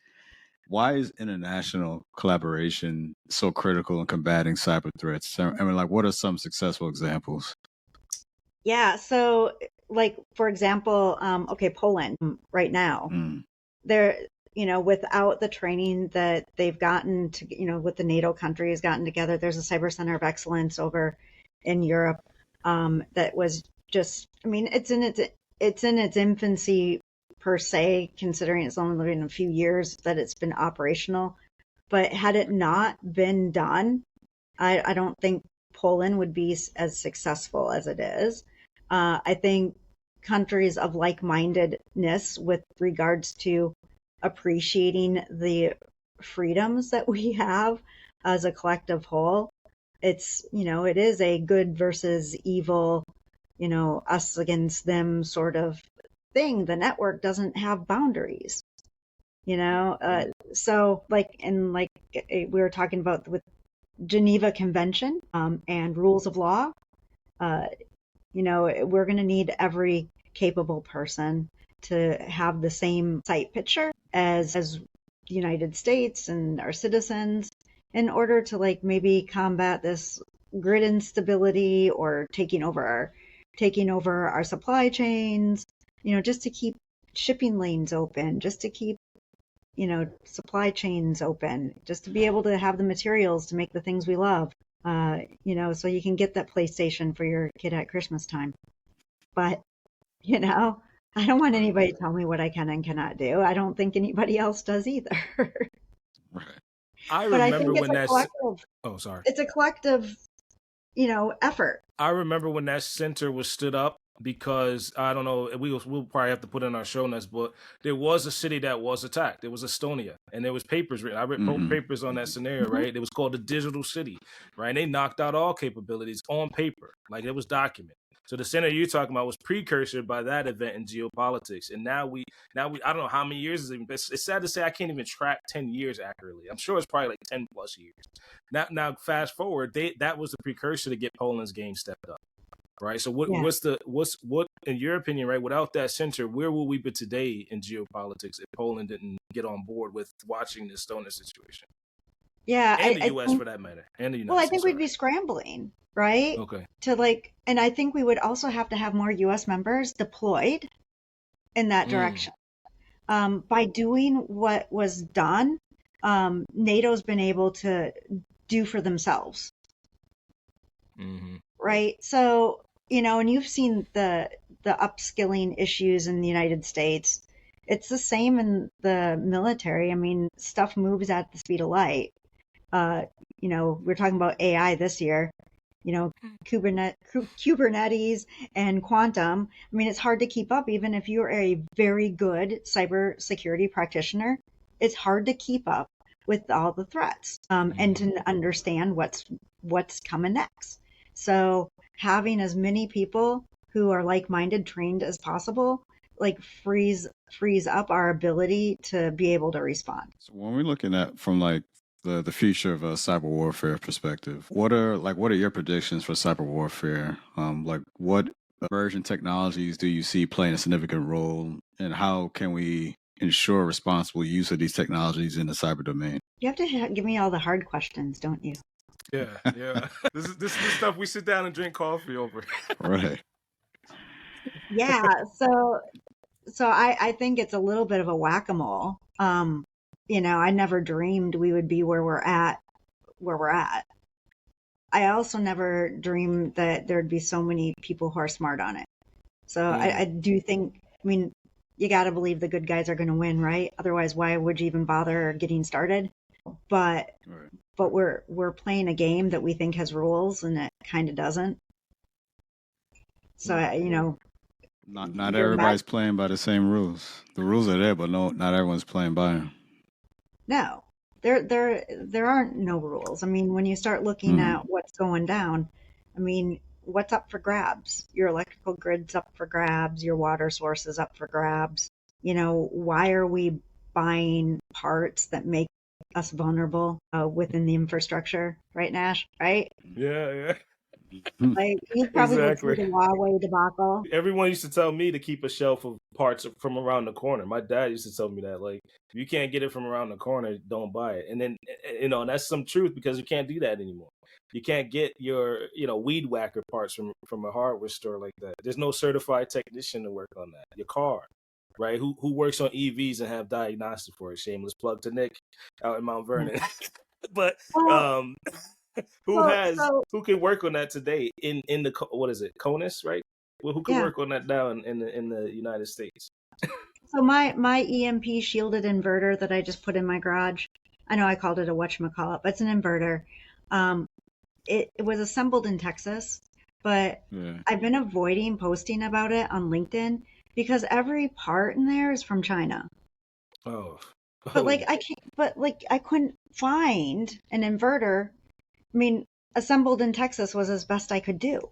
Why is international collaboration so critical in combating cyber threats? I mean, like, what are some successful examples? Yeah, so like, for example, Poland right now, they're, without the training that they've gotten to, with the NATO countries gotten together, there's a cyber center of excellence over in Europe that was just, I mean, it's in its infancy per se, considering it's only been a few years that it's been operational. But had it not been done, I don't think Poland would be as successful as it is. I think countries of like-mindedness with regards to appreciating the freedoms that we have as a collective whole, it's, it is a good versus evil, us against them sort of thing. The network doesn't have boundaries, so we were talking about with Geneva Convention and rules of law, we're going to need every capable person to have the same sight picture as the United States and our citizens, in order to maybe combat this grid instability or taking over our supply chains, just to keep shipping lanes open, just to keep supply chains open, just to be able to have the materials to make the things we love, so you can get that PlayStation for your kid at Christmas time. But I don't want anybody to tell me what I can and cannot do. I don't think anybody else does either. Right. I remember when that. Oh, sorry. It's a collective, effort. I remember when that center was stood up, because I don't know, we'll probably have to put in our show notes, but there was a city that was attacked. It was Estonia, and there was papers written. I read papers on that scenario, right? It was called the digital city, right? And they knocked out all capabilities on paper, like it was documented. So the center you're talking about was precursor by that event in geopolitics, and now we I don't know how many years is it, but it's sad to say I can't even track 10 years accurately. I'm sure it's probably like 10 plus years. Now fast forward, that was the precursor to get Poland's game stepped up, right? So what in your opinion, right? Without that center, where will we be today in geopolitics if Poland didn't get on board with watching the Stoner situation? Yeah, And the I U.S. think, for that matter, and the United well, I States. think we'd be scrambling, right? Okay. To like, and I think we would also have to have more U.S. members deployed in that direction. By doing what was done, NATO's been able to do for themselves, right? So, and you've seen the upskilling issues in the United States. It's the same in the military. I mean, stuff moves at the speed of light. We're talking about AI this year, Kubernetes and quantum. I mean, it's hard to keep up, even if you're a very good cybersecurity practitioner. It's hard to keep up with all the threats, and to understand what's coming next. So having as many people who are like-minded, trained as possible, like frees up our ability to be able to respond. So when we're looking at from like the future of a cyber warfare perspective, what are your predictions for cyber warfare? Like what emerging technologies do you see playing a significant role, and how can we ensure responsible use of these technologies in the cyber domain? You have to give me all the hard questions, don't you? Yeah. This is stuff we sit down and drink coffee over. Right. Yeah. So I think it's a little bit of a whack-a-mole. I never dreamed we would be where we're at. I also never dreamed that there'd be so many people who are smart on it. So I do think, you got to believe the good guys are going to win, right? Otherwise, why would you even bother getting started? But we're playing a game that we think has rules, and it kind of doesn't. So not everybody's playing by the same rules. The rules are there, but not everyone's playing by them. No, there aren't no rules. I mean, when you start looking at what's going down, what's up for grabs? Your electrical grid's up for grabs. Your water source is up for grabs. Why are we buying parts that make us vulnerable within the infrastructure, right, Nash? Right? Yeah. Like, you probably went through the Huawei debacle. Everyone used to tell me to keep a shelf of parts from around the corner. My dad used to tell me that, like, if you can't get it from around the corner, don't buy it. And then, that's some truth, because you can't do that anymore. You can't get your, weed whacker parts from a hardware store like that. There's no certified technician to work on that. Your car, right? Who works on EVs and have diagnostic for it? Shameless plug to Nick out in Mount Vernon. But who can work on that today in the, what is it, CONUS, right? Well, who can work on that now in the United States? So my EMP shielded inverter that I just put in my garage, I know I called it a whatchamacallit, but it's an inverter. It was assembled in Texas, but I've been avoiding posting about it on LinkedIn because every part in there is from China. But I couldn't find an inverter. Assembled in Texas was as best I could do.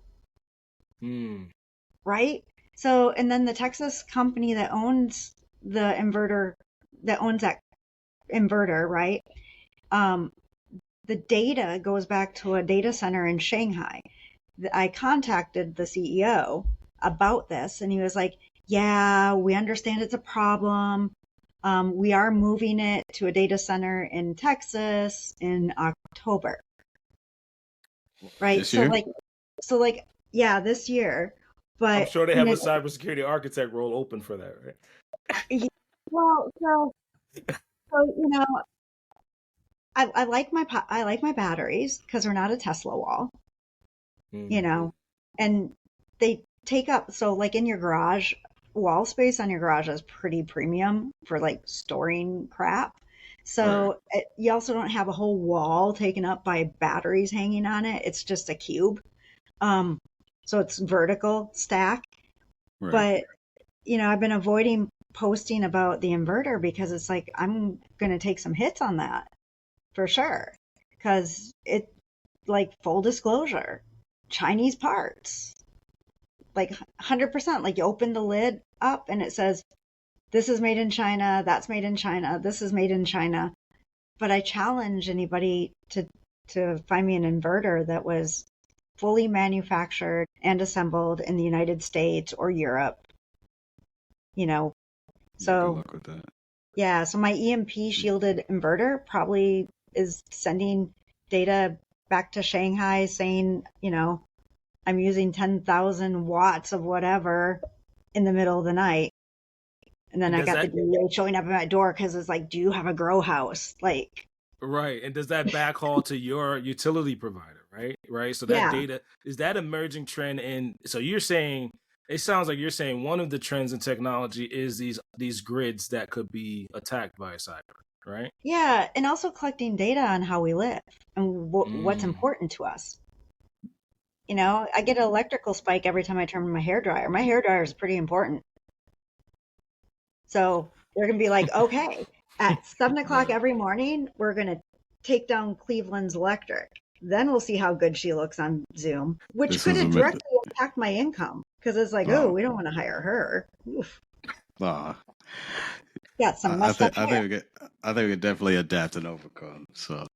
Right? So, and then the Texas company that owns the inverter, that owns that inverter, right? The data goes back to a data center in Shanghai. I contacted the CEO about this, and he was like, yeah, we understand it's a problem. We are moving it to a data center in Texas in October. Right. This year? This year. But I'm sure they have a cybersecurity architect role open for that, right? Well, I like my batteries because they're not a Tesla wall. And they take up, so like in your garage, wall space on your garage is pretty premium for like storing crap. So you also don't have a whole wall taken up by batteries hanging on it. It's just a cube. So it's vertical stack. Right. But, I've been avoiding posting about the inverter because it's like, I'm going to take some hits on that for sure. Because it, like, full disclosure, Chinese parts. like 100%. Like you open the lid up and it says, this is made in China, that's made in China, this is made in China. But I challenge anybody to find me an inverter that was fully manufactured and assembled in the United States or Europe, you know. Good So luck with that. yeah, so my EMP shielded inverter probably is sending data back to Shanghai saying, you know, I'm using 10,000 watts of whatever in the middle of the night. And then I Does got the that DEA showing up at my door because it's like, do you have a grow house? Like, right? And does that backhaul to your utility provider, right? Right. So that yeah, data is that emerging trend, and so you're saying it sounds like you're saying one of the trends in technology is these grids that could be attacked by a cyber, right? yeah. And also collecting data on how we live and what's Mm. important to us. You know, I get an electrical spike every time I turn on my hair dryer. My hair dryer is pretty important. So they're going to be like, okay, at 7 o'clock Right. every morning, we're going to take down Cleveland's electric. Then we'll see how good she looks on Zoom, which This could is directly impact my income because it's like, oh, oh, we don't want to hire her. Oof, uh, got some messed up I hair. think we could definitely adapt and overcome. So,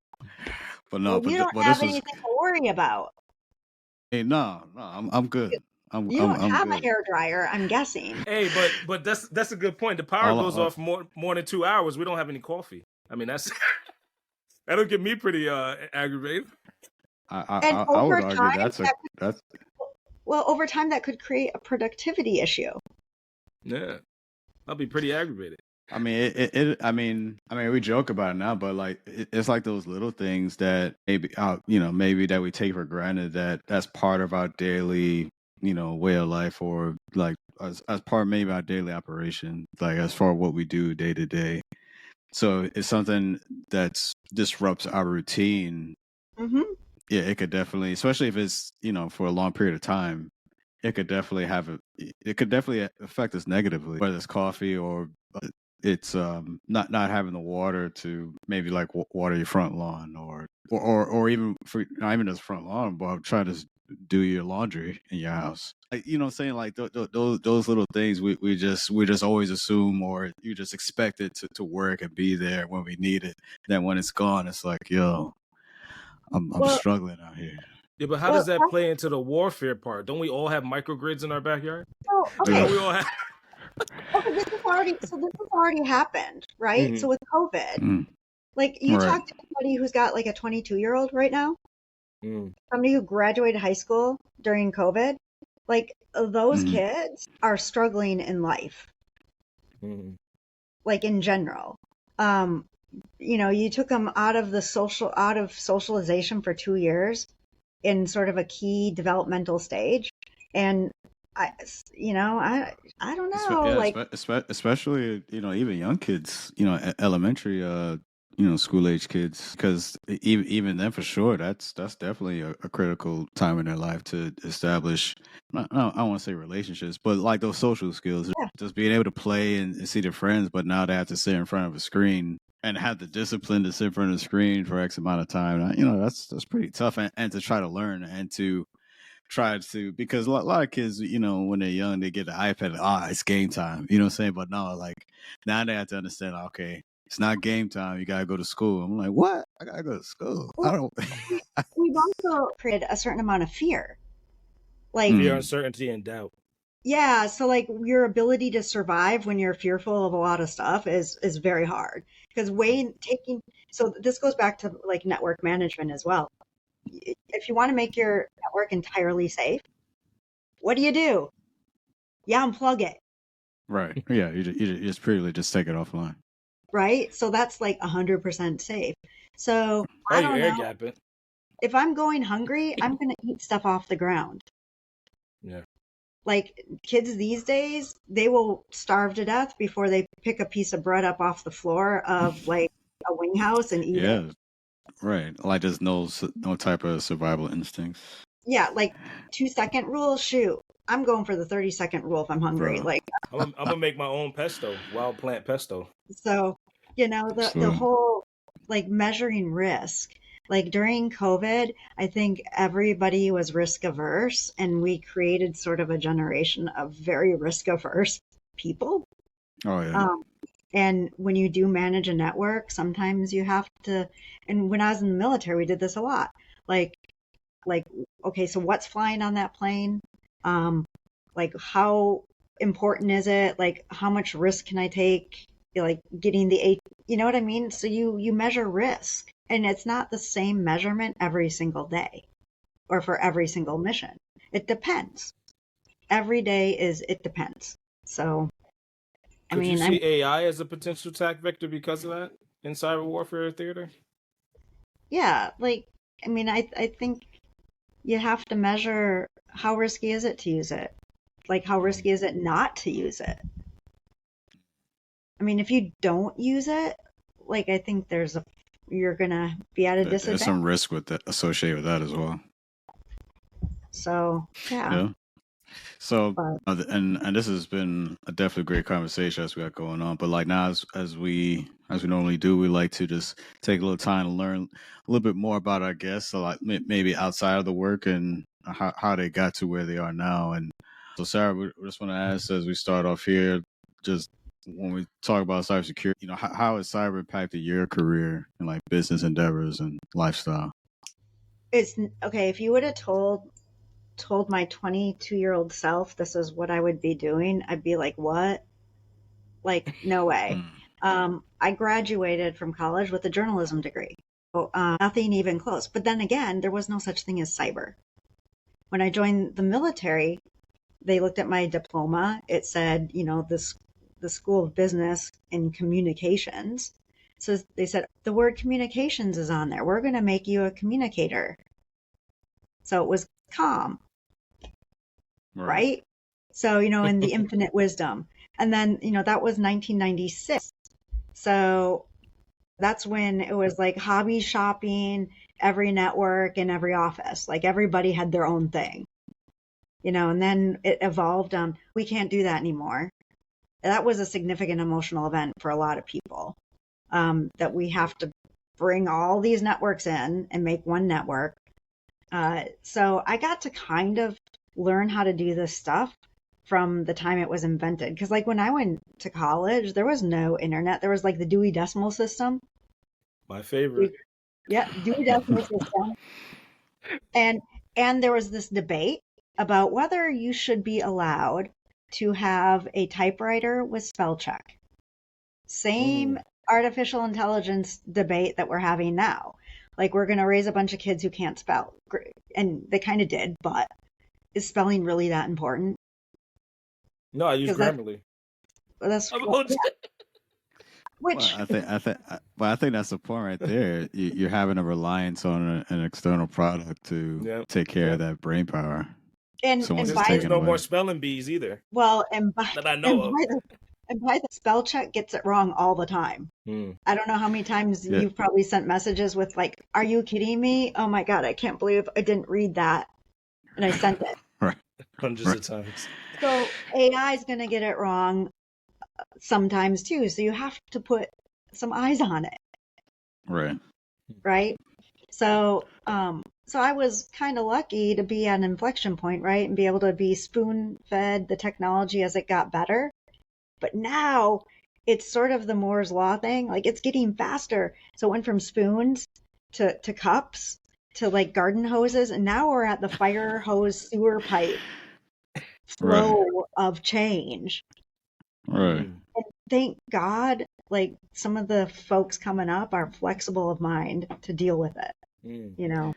but no, Well, you don't but have this was anything to worry about. hey, no, I'm good. You don't I'm have a good. hair dryer, I'm guessing. Hey, but that's a good point. The power goes All off more than 2 hours. We don't have any coffee. I mean, that's that'll get me pretty aggravated. And I would over argue time, that's over time, that could create a productivity issue. Yeah, I'll be pretty aggravated. I mean, I mean, we joke about it now, but like, it's like those little things that maybe, maybe that we take for granted that's part of our daily, way of life, or like as part maybe our daily operation, like as far as what we do day to day. So it's something that's disrupts our routine. Hmm. Yeah, it could definitely, especially if it's for a long period of time, it could definitely affect us negatively, whether it's coffee or it's not having the water to maybe like water your front lawn, or even for not even just front lawn, but try to do your laundry in your house. Like, what I'm saying, like those little things we just always assume, or you just expect it to work and be there when we need it. Then when it's gone, it's like, yo, I'm Well, struggling out here. Yeah, but how does well, that play into the warfare part? Don't we all have microgrids in our backyard? so, Like, okay, don't we all have? okay, this has already happened, right? So Mhm. with COVID, Mm, like you right. talk to somebody who's got like a 22-year-old right now, Mm. somebody who graduated high school during COVID, like those Mm, kids are struggling in life, Mm. like in general. Um, you took them out of socialization for 2 years in sort of a key developmental stage, and I, I don't know, Yeah, like, especially even young kids, elementary, school age kids, because even then for sure, that's definitely a critical time in their life to establish. I don't want to say relationships, but like those social skills, yeah, just being able to play and see their friends. But now they have to sit in front of a screen and have the discipline to sit in front of the screen for X amount of time. That's pretty tough, and to try to learn and to try to, because a lot of kids, when they're young, they get the iPad. It's game time. You know what I'm saying? But no, like now they have to understand. Okay, it's not game time. You gotta go to school. I'm like, what? I gotta go to school. I well, don't. we've also created a certain amount of fear, like, Fear, Mm, uncertainty, and doubt. yeah, so like your ability to survive when you're fearful of a lot of stuff is very hard because so this goes back to like network management as well. If you want to make your network entirely safe, what do? You unplug it, right. Yeah. You just purely just take it offline. right? So that's like 100% safe. So Oh, I you don't air know. gap it. If I'm going hungry, I'm going to eat stuff off the ground. Yeah. Like kids these days, they will starve to death before they pick a piece of bread up off the floor of like a wing house and eat it. Yeah. Right. Like there's no type of survival instincts, Yeah, like 2-second rule, shoot. I'm going for the 30-second rule if I'm hungry. bro. Like, I'm gonna make my own pesto, wild plant pesto. so, the Absolutely. whole like measuring risk. Like during COVID, I think everybody was risk averse, and we created sort of a generation of very risk averse people. Oh yeah. And when you do manage a network, sometimes you have to, and when I was in the military, we did this a lot. Like, okay, so what's flying on that plane? Like how important is it? Like how much risk can I take? Like getting you know what I mean? So you measure risk, and it's not the same measurement every single day or for every single mission. It depends. Every day it depends. So, I Could you mean, see AI as a potential attack vector because of that in cyber warfare theater? yeah, like, I mean, I think you have to measure how risky is it to use it? Like, how risky is it not to use it? I mean, if you don't use it, like, I think you're gonna be at a There's disadvantage. some risk with that associated with that as well. So, yeah. Yeah. So, But and this has been a definitely great conversation as we got going on. But like now, as we normally do, we like to just take a little time to learn a little bit more about our guests. So like maybe outside of the work and how they got to where they are now. And so, Sarah, we just want to ask as we start off here, just when we talk about cybersecurity, you know, how has cyber impacted your career and like business endeavors and lifestyle? it's okay. If you would have told my 22-year-old self this is what I would be doing, I'd be like, what? Like, no way. I graduated from college with a journalism degree. So, nothing even close. But then again, there was no such thing as cyber. When I joined the military, they looked at my diploma. It said, you know, the School of Business and Communications. So they said, the word communications is on there. We're going to make you a communicator. So it was comm, right? So, you know, in the infinite wisdom. And then, you know, that was 1996. So that's when it was like hobby shopping, every network and every office. Like everybody had their own thing, you know, and then it evolved. We can't do that anymore. That was a significant emotional event for a lot of people, that we have to bring all these networks in and make one network. So I got to kind of learn how to do this stuff from the time it was invented. Because like when I went to college, there was no internet. There was like the Dewey Decimal System. My favorite. Yeah, Dewey Decimal System. And there was this debate about whether you should be allowed to have a typewriter with spell check. Same artificial intelligence debate that we're having now. Like we're going to raise a bunch of kids who can't spell. And they kind of did, but is spelling really that important? No, I use Grammarly. That's which I think that's the point right there. You're having a reliance on an external product to take care of that brain power. And there's no more spelling bees either. Well, that I know of. And by the spell check gets it wrong all the time. I don't know how many times you've probably sent messages with like, "Are you kidding me? Oh my God, I can't believe I didn't read that," and I sent it. Hundreds of times. So AI is going to get it wrong sometimes too. So you have to put some eyes on it. Right. So, so I was kind of lucky to be at an inflection point, right, and be able to be spoon-fed the technology as it got better. But now it's sort of the Moore's Law thing. Like it's getting faster. So it went from spoons to cups to like garden hoses, and now we're at the fire hose sewer pipe flow of change. And thank God, like some of the folks coming up are flexible of mind to deal with it. You know.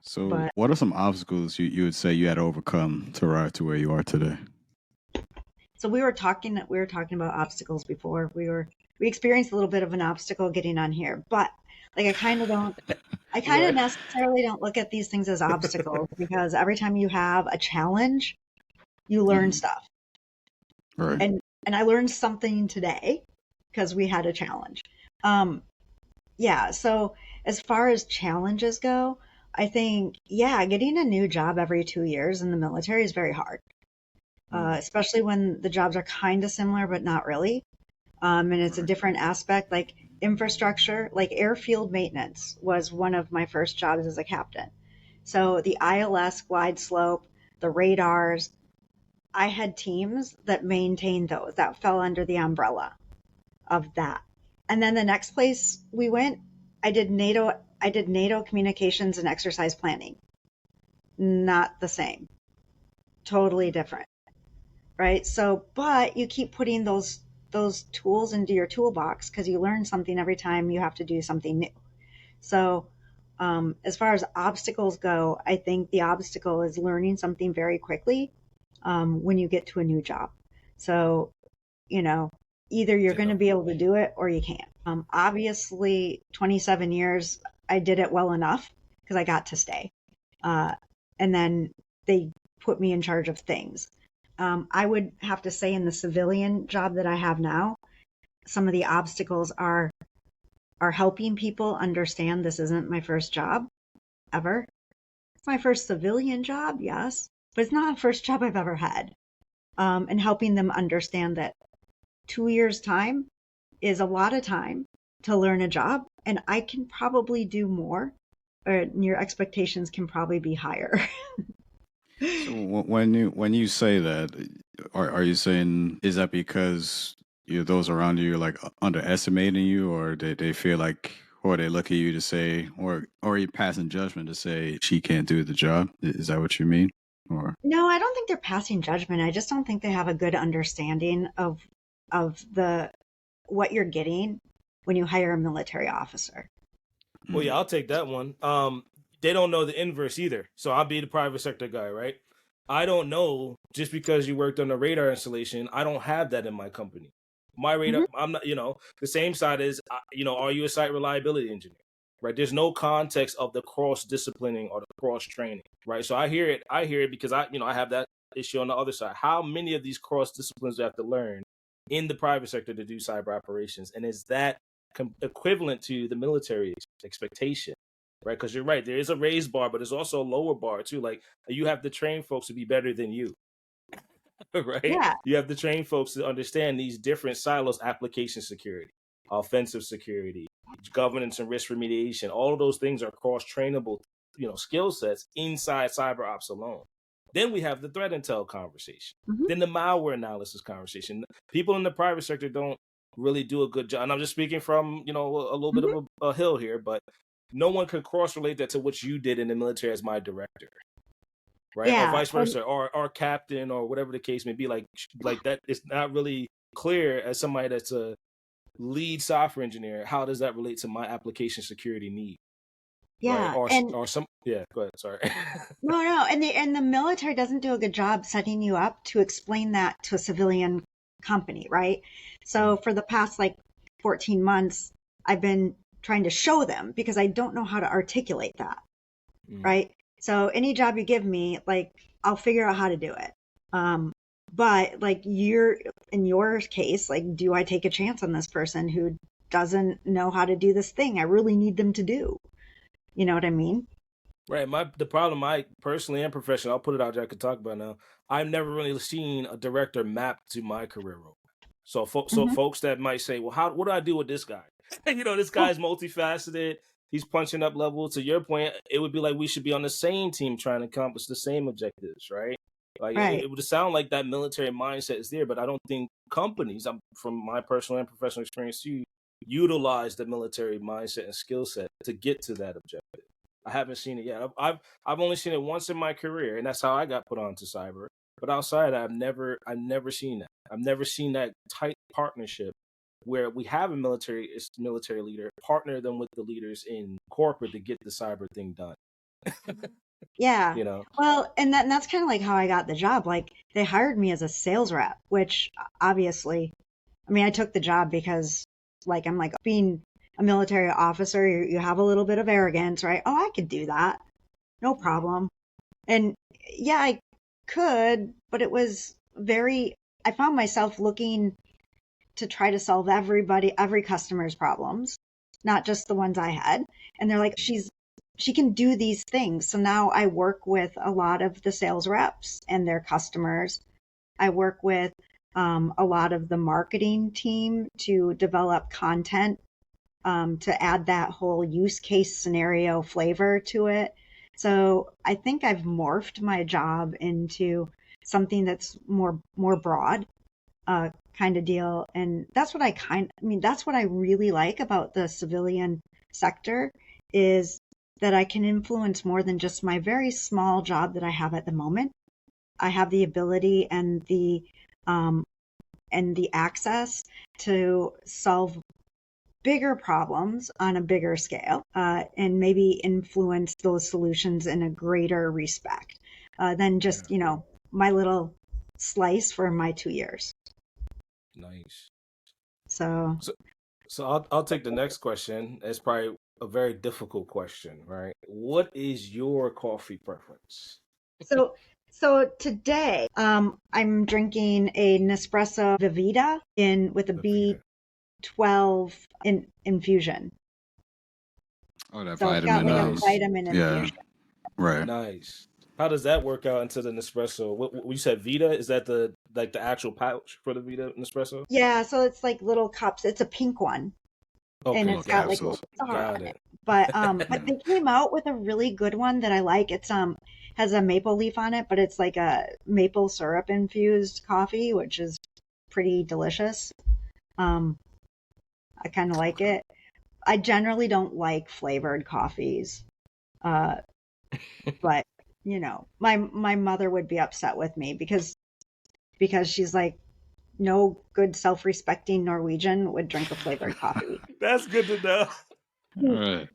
So, what are some obstacles you would say you had to overcome to rise to where you are today? So we were talking about obstacles before. We experienced a little bit of an obstacle getting on here, but like I kind of necessarily don't look at these things as obstacles because every time you have a challenge, you learn stuff. And I learned something today because we had a challenge. So as far as challenges go, I think, getting a new job every 2 years in the military is very hard. Especially when the jobs are kind of similar, but not really. And it's a different aspect. Like infrastructure, like airfield maintenance was one of my first jobs as a captain. So the ILS glide slope, the radars, I had teams that maintained those that fell under the umbrella of that. And then the next place we went, I did NATO communications and exercise planning. Not the same. Totally different. Right? So, but you keep putting those tools into your toolbox because you learn something every time you have to do something new. So, as far as obstacles go, I think the obstacle is learning something very quickly when you get to a new job. So, either you're going to be able to do it or you can't. Obviously, 27 years, I did it well enough because I got to stay. And then they put me in charge of things. I would have to say in the civilian job that I have now, some of the obstacles are helping people understand this isn't my first job ever. It's my first civilian job, yes, but it's not the first job I've ever had. And helping them understand that 2 years' time is a lot of time to learn a job, and I can probably do more, or your expectations can probably be higher. So when you say that, are you saying, is that because those around you are like underestimating you, or they feel like, or they look at you to say, or you passing judgment to say she can't do the job? Is that what you mean? Or No, I don't think they're passing judgment. I just don't think they have a good understanding of what you're getting when you hire a military officer. Well, yeah, I'll take that one. They don't know the inverse either. So I'll be the private sector guy, right? I don't know, just because you worked on a radar installation, I don't have that in my company. My radar, I'm not, the same side is, are you a site reliability engineer? Right? There's no context of the cross disciplining or the cross training, right? So I hear it because I have that issue on the other side. How many of these cross disciplines do you have to learn in the private sector to do cyber operations? And is that equivalent to the military expectation? Right, because you're right. There is a raised bar, but there's also a lower bar too. Like, you have to train folks to be better than you, right? Yeah. You have to train folks to understand these different silos: application security, offensive security, governance and risk remediation. All of those things are cross-trainable, skill sets inside cyber ops alone. Then we have the threat intel conversation. Then the malware analysis conversation. People in the private sector don't really do a good job. And I'm just speaking from a little bit of a hill here, but no one can cross-relate that to what you did in the military as my director, right? Yeah. Or vice versa, or captain, or whatever the case may be. Like that, it's not really clear as somebody that's a lead software engineer. How does that relate to my application security need? Yeah. Right? Or some. Yeah. Go ahead. Sorry. No. And the military doesn't do a good job setting you up to explain that to a civilian company, right? So for the past 14 months, I've been trying to show them because I don't know how to articulate that, right? So any job you give me, I'll figure out how to do it. But in your case, do I take a chance on this person who doesn't know how to do this thing I really need them to do? You know what I mean? Right. The problem, I personally and professionally, I'll put it out there, I could talk about now. I've never really seen a director mapped to my career role. So folks that might say, well, what do I do with this guy? This guy's multifaceted. He's punching up levels. To your point, it would be like we should be on the same team trying to accomplish the same objectives, right? Right. It would sound like that military mindset is there, but I don't think companies, from my personal and professional experience too, utilize the military mindset and skill set to get to that objective. I haven't seen it yet. I've only seen it once in my career, and that's how I got put onto cyber. But outside, I've never seen that. I've never seen that tight partnership where we have a military leader partner them with the leaders in corporate to get the cyber thing done. Yeah. Well, and that's kind of how I got the job. They hired me as a sales rep, which obviously, I took the job because I'm being a military officer, you have a little bit of arrogance, right? Oh, I could do that. No problem. And yeah, I could, but it was I found myself looking to try to solve every customer's problems, not just the ones I had. And they're like, she can do these things. So now I work with a lot of the sales reps and their customers. I work with a lot of the marketing team to develop content to add that whole use case scenario flavor to it. So I think I've morphed my job into something that's more broad, kind of deal. And that's what that's what I really like about the civilian sector, is that I can influence more than just my very small job that I have at the moment. I have the ability and the access to solve bigger problems on a bigger scale, and maybe influence those solutions in a greater respect, than just, my little slice for my 2 years. Nice. So I'll take the next question. It's probably a very difficult question, right? What is your coffee preference? so today, I'm drinking a Nespresso Vivita with a B12 infusion. Oh, that So it's got vitamin. like a vitamin infusion. Right. Nice. How does that work out into the Nespresso? What you said, Vita? Is that the actual pouch for the Vita Nespresso? Yeah, so it's like little cups. It's a pink one. Okay, And it's got like a capsules. star Got on it. it. But they came out with a really good one that I like. It's has a maple leaf on it, but it's like a maple syrup infused coffee, which is pretty delicious. I kind of like it. I generally don't like flavored coffees. But my mother would be upset with me because she's like, no good self-respecting Norwegian would drink a flavored coffee. That's good to know. Right.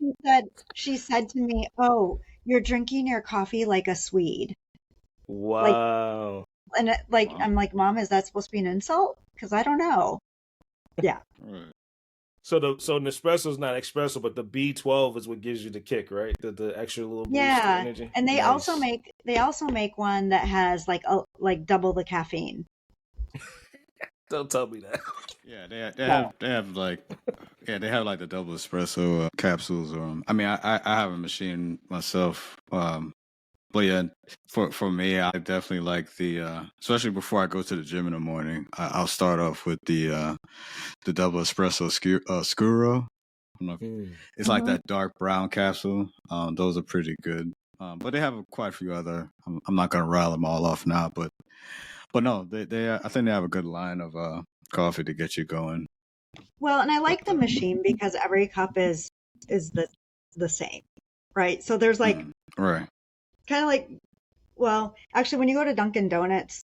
She said to me, "Oh, you're drinking your coffee like a Swede." Wow. And I'm like, "Mom, is that supposed to be an insult? Because I don't know." Yeah. Right. So Nespresso's not espresso, but the B12 is what gives you the kick, right? The extra little boost of energy. And they Nice. also make one that has like double the caffeine. Don't tell me that. Yeah, they have like the double espresso capsules. I mean, I have a machine myself. But yeah, for me, I definitely like the especially before I go to the gym in the morning. I'll start off with the double espresso scuro. I don't know if- It's like that dark brown capsule. Those are pretty good. But they have quite a few other. I'm not gonna rattle them all off now, but no, they I think they have a good line of coffee to get you going. Well, and I like the machine because every cup is the same, right? So there's like right. kind of like, well, actually, when you go to Dunkin' Donuts,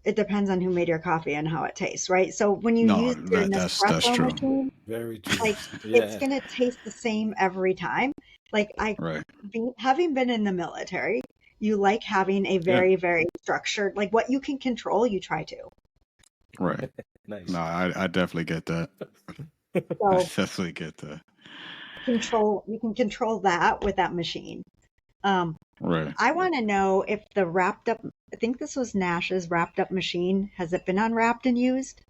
it depends on who made your coffee and how it tastes, right? So when you use your that's Nespresso true. machine, Very true. like it's gonna taste the same every time. Like having been in the military, you like having a very, very structured, like what you can control, you try to. Right. Nice. No, I definitely get that. So I definitely get that. you can control that with that machine. Right. I want to know if the wrapped up, I think this was Nash's wrapped up machine, has it been unwrapped and used?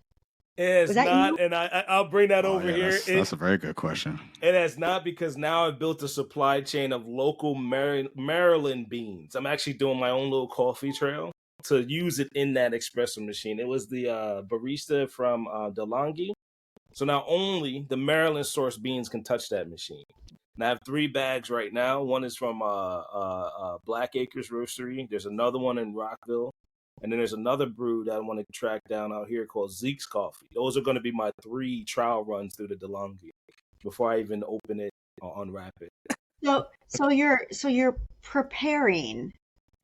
It's not, and I'll bring that over here. That's a very good question. It has not, because now I've built a supply chain of local Maryland beans. I'm actually doing my own little coffee trail to use it in that espresso machine. It was the barista from DeLonghi. So now only the Maryland source beans can touch that machine. And I have 3 bags right now. One is from Black Acres Roastery. There's another one in Rockville. And then there's another brew that I want to track down out here called Zeke's Coffee. Those are going to be my 3 trial runs through the DeLonghi before I even open it or unwrap it. So you're preparing.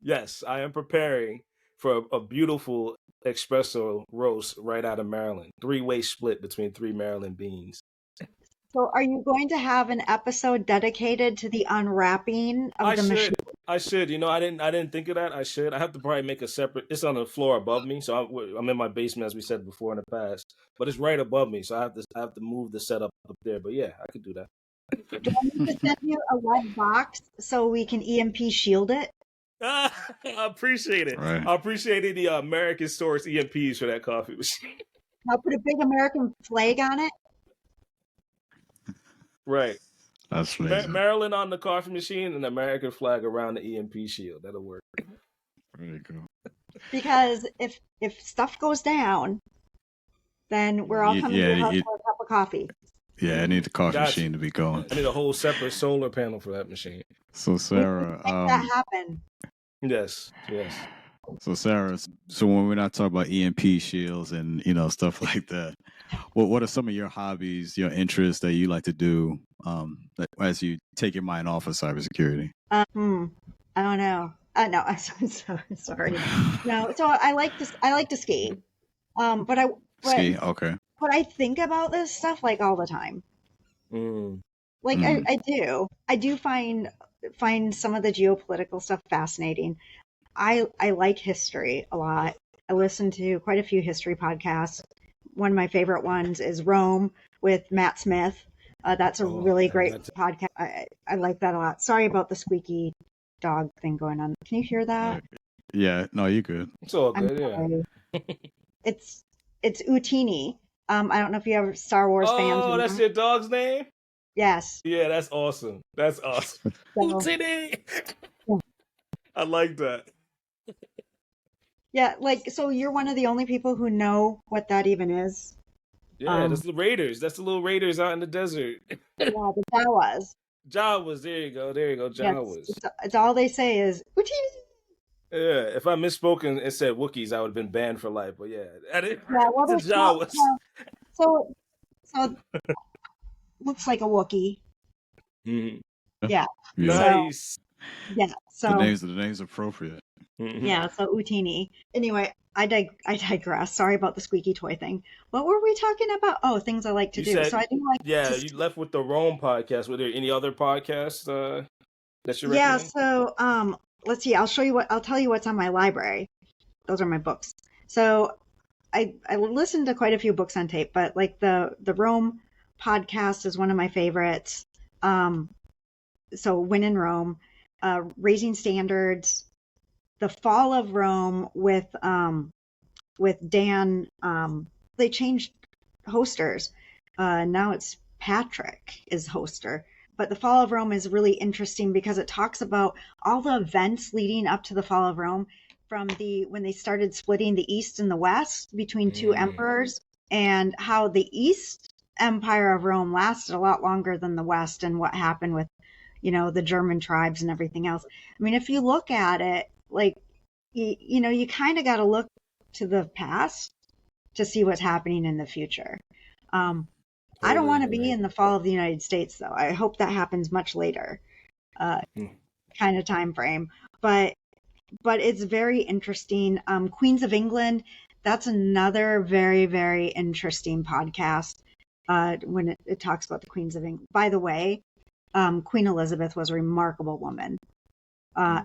Yes, I am preparing for a beautiful espresso roast right out of Maryland. 3-way split between 3 Maryland beans. So are you going to have an episode dedicated to the unwrapping of the machine? I should. I didn't think of that. I should. I have to probably make a separate. It's on the floor above me, so I'm in my basement, as we said before in the past. But it's right above me, so I have to move the setup up there. But yeah, I could do that. Do I need to send you a lead box so we can EMP shield it? I appreciate it. Right. I appreciate the American source EMPs for that coffee machine. I'll put a big American flag on it. Right. That's amazing. Maryland on the coffee machine and the American flag around the EMP shield. That'll work. Very cool. Because if stuff goes down, then we're all coming to your house for a cup of coffee. Yeah, I need the coffee Gotcha. machine to be going. I need a whole separate solar panel for that machine. So We Sarah, can make that happen. Yes. so Sarah, so when we're not talking about EMP shields and stuff like that, what are some of your hobbies, your interests that you like to do as you take your mind off of cybersecurity? I don't know. No, I'm so sorry. No, so I like to ski. Ski, okay. But I think about this stuff like all the time. Like I do. I do find some of the geopolitical stuff fascinating. I like history a lot. I listen to quite a few history podcasts. One of my favorite ones is Rome with Matt Smith. That's a really great podcast. I like that a lot. Sorry about the squeaky dog thing going on. Can you hear that? Yeah, no, you're good. It's all good. Yeah. It's Utini. I don't know if you have Star Wars fans. Oh, that's your dog's name? Yes. Yeah, that's awesome. Utini. I like that. Yeah, like, so you're one of the only people who know what that even is. Yeah, that's the Raiders. That's the little Raiders out in the desert. Yeah, the Jawas. Jawas, there you go. Jawas. It's all they say is Utini. Yeah, if I misspoken and said Wookiees, I would have been banned for life. But yeah, the Jawas. So looks like a Wookiee. Mm-hmm. Yeah. Nice. So the name's appropriate. Mm-hmm. Yeah, so Utini. Anyway, I digress. Sorry about the squeaky toy thing. What were we talking about? Oh, things I like to do. So I do like. Yeah, you left with the Rome podcast. Were there any other podcasts that you recommend? Yeah. So let's see. I'll tell you what's on my library. Those are my books. So I listened to quite a few books on tape, but like the Rome podcast is one of my favorites. So When in Rome, Raising Standards, The Fall of Rome with Dan. They changed hosters. Now it's Patrick is hoster. But The Fall of Rome is really interesting because it talks about all the events leading up to the fall of Rome, from when they started splitting the East and the West between two emperors, and how the East Empire of Rome lasted a lot longer than the West, and what happened with, the German tribes and everything else. I mean, if you look at it, like, you kind of got to look to the past to see what's happening in the future. I don't want to be in the fall of the United States, though. I hope that happens much later, kind of time frame. But it's very interesting. Queens of England, that's another very, very interesting podcast when it talks about the Queens of England. By the way, Queen Elizabeth was a remarkable woman. I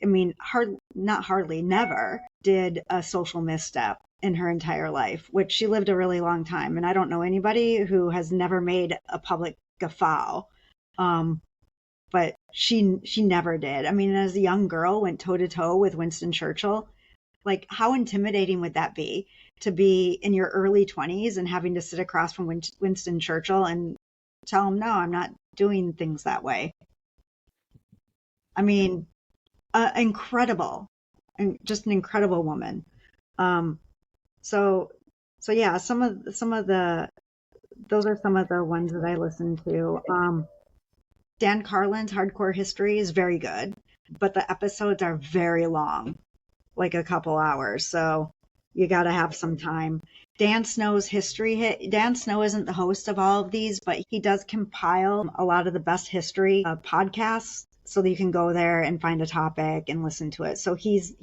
mean, never did a social misstep in her entire life, which she lived a really long time. And I don't know anybody who has never made a public guffaw. But she never did. I mean, as a young girl, went toe to toe with Winston Churchill. Like, how intimidating would that be, to be in your early 20s and having to sit across from Winston Churchill and tell him, no, I'm not doing things that way. I mean, incredible, and just an incredible woman. So yeah, those are some of the ones that I listen to. Dan Carlin's Hardcore History is very good, but the episodes are very long, like a couple hours. So you got to have some time. Dan Snow's history. Dan Snow isn't the host of all of these, but he does compile a lot of the best history podcasts, so that you can go there and find a topic and listen to it. So he's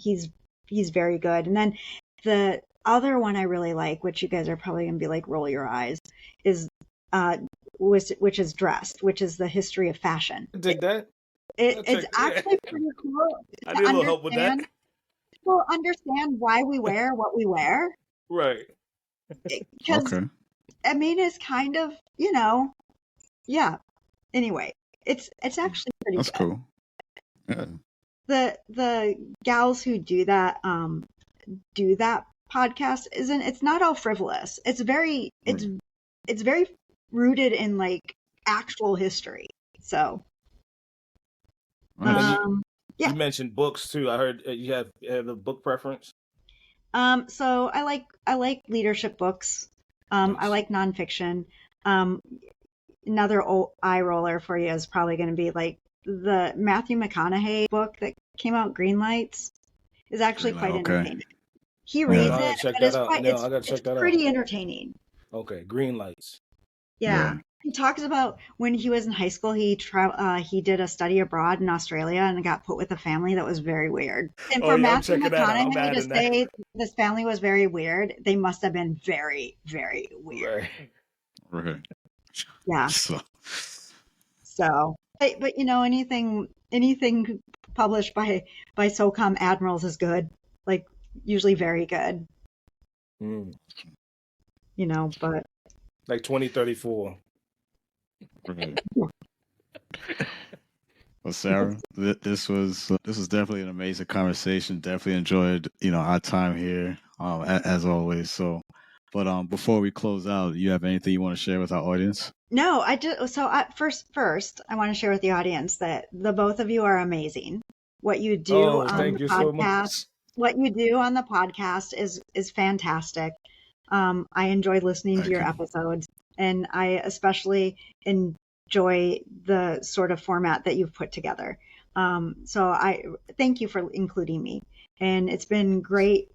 very good. And then the other one I really like, which you guys are probably gonna be like, roll your eyes, is which is Dressed, which is the history of fashion. I dig that. It's actually pretty cool. I need a little help with that. People understand why we wear what we wear. Right. Because, I mean, it's kind of, yeah. Anyway, it's actually pretty good. That's cool. Yeah. The gals who do that podcast it's not all frivolous. It's very rooted in like actual history. So yeah. You mentioned books too. I heard you have a book preference. So I like leadership books. Nice. I like nonfiction. another eye roller for you is probably going to be like the Matthew McConaughey book that came out, Green Lights, is actually quite entertaining. He reads I gotta it, check but that it's out. quite, No, I gotta check it's that out. pretty entertaining. Okay, Green Lights. Yeah. He talks about when he was in high school, he did a study abroad in Australia and got put with a family that was very weird. And for Matthew McConaughey to say this family was very weird, they must have been very, very weird. Right. Yeah. So, but you know, anything published by SOCOM admirals is good. Like usually very good. Mm. You know, but like 2034. Right. Well, Sarah, this was definitely an amazing conversation. Definitely enjoyed our time here, as always. So, but before we close out, you have anything you want to share with our audience? No, I just first I want to share with the audience that the both of you are amazing. What you do on the podcast, what you do on the podcast is fantastic. I enjoy listening to your episodes, and I especially enjoy the sort of format that you've put together. So I thank you for including me, and it's been great.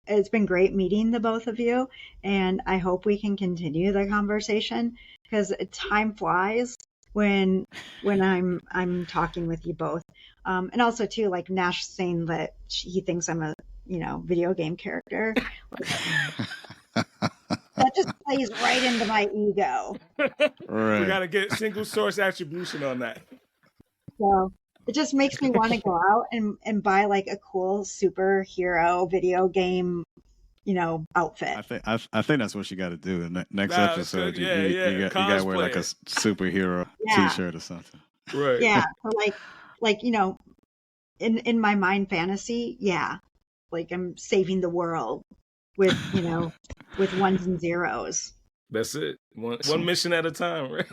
It's been great meeting the both of you, and I hope we can continue the conversation because time flies when I'm talking with you both. And also too, like Nash saying that he thinks I'm a video game character. That just plays right into my ego. Right. We got to get single source attribution on that. So it just makes me want to go out and buy like a cool superhero video game, outfit. I think that's what you got to do. The next episode, you got to wear like a superhero T-shirt or something. Right. Yeah. So like in my mind fantasy, like I'm saving the world with with ones and zeros. That's it. One mission at a time, right?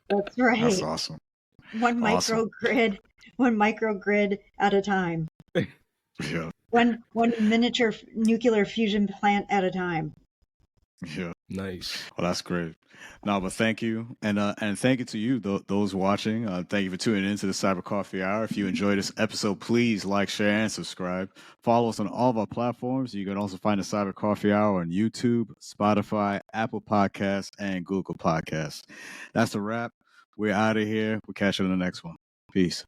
That's right. That's awesome. One microgrid at a time. Yeah. One miniature nuclear fusion plant at a time. Yeah. Nice. Well, that's great. No, but thank you, and thank you to you, those watching. Thank you for tuning into the Cyber Coffee Hour. If you enjoyed this episode, please like, share, and subscribe. Follow us on all of our platforms. You can also find the Cyber Coffee Hour on YouTube, Spotify, Apple Podcasts, and Google Podcasts. That's a wrap. We're out of here. We'll catch you on the next one. Peace.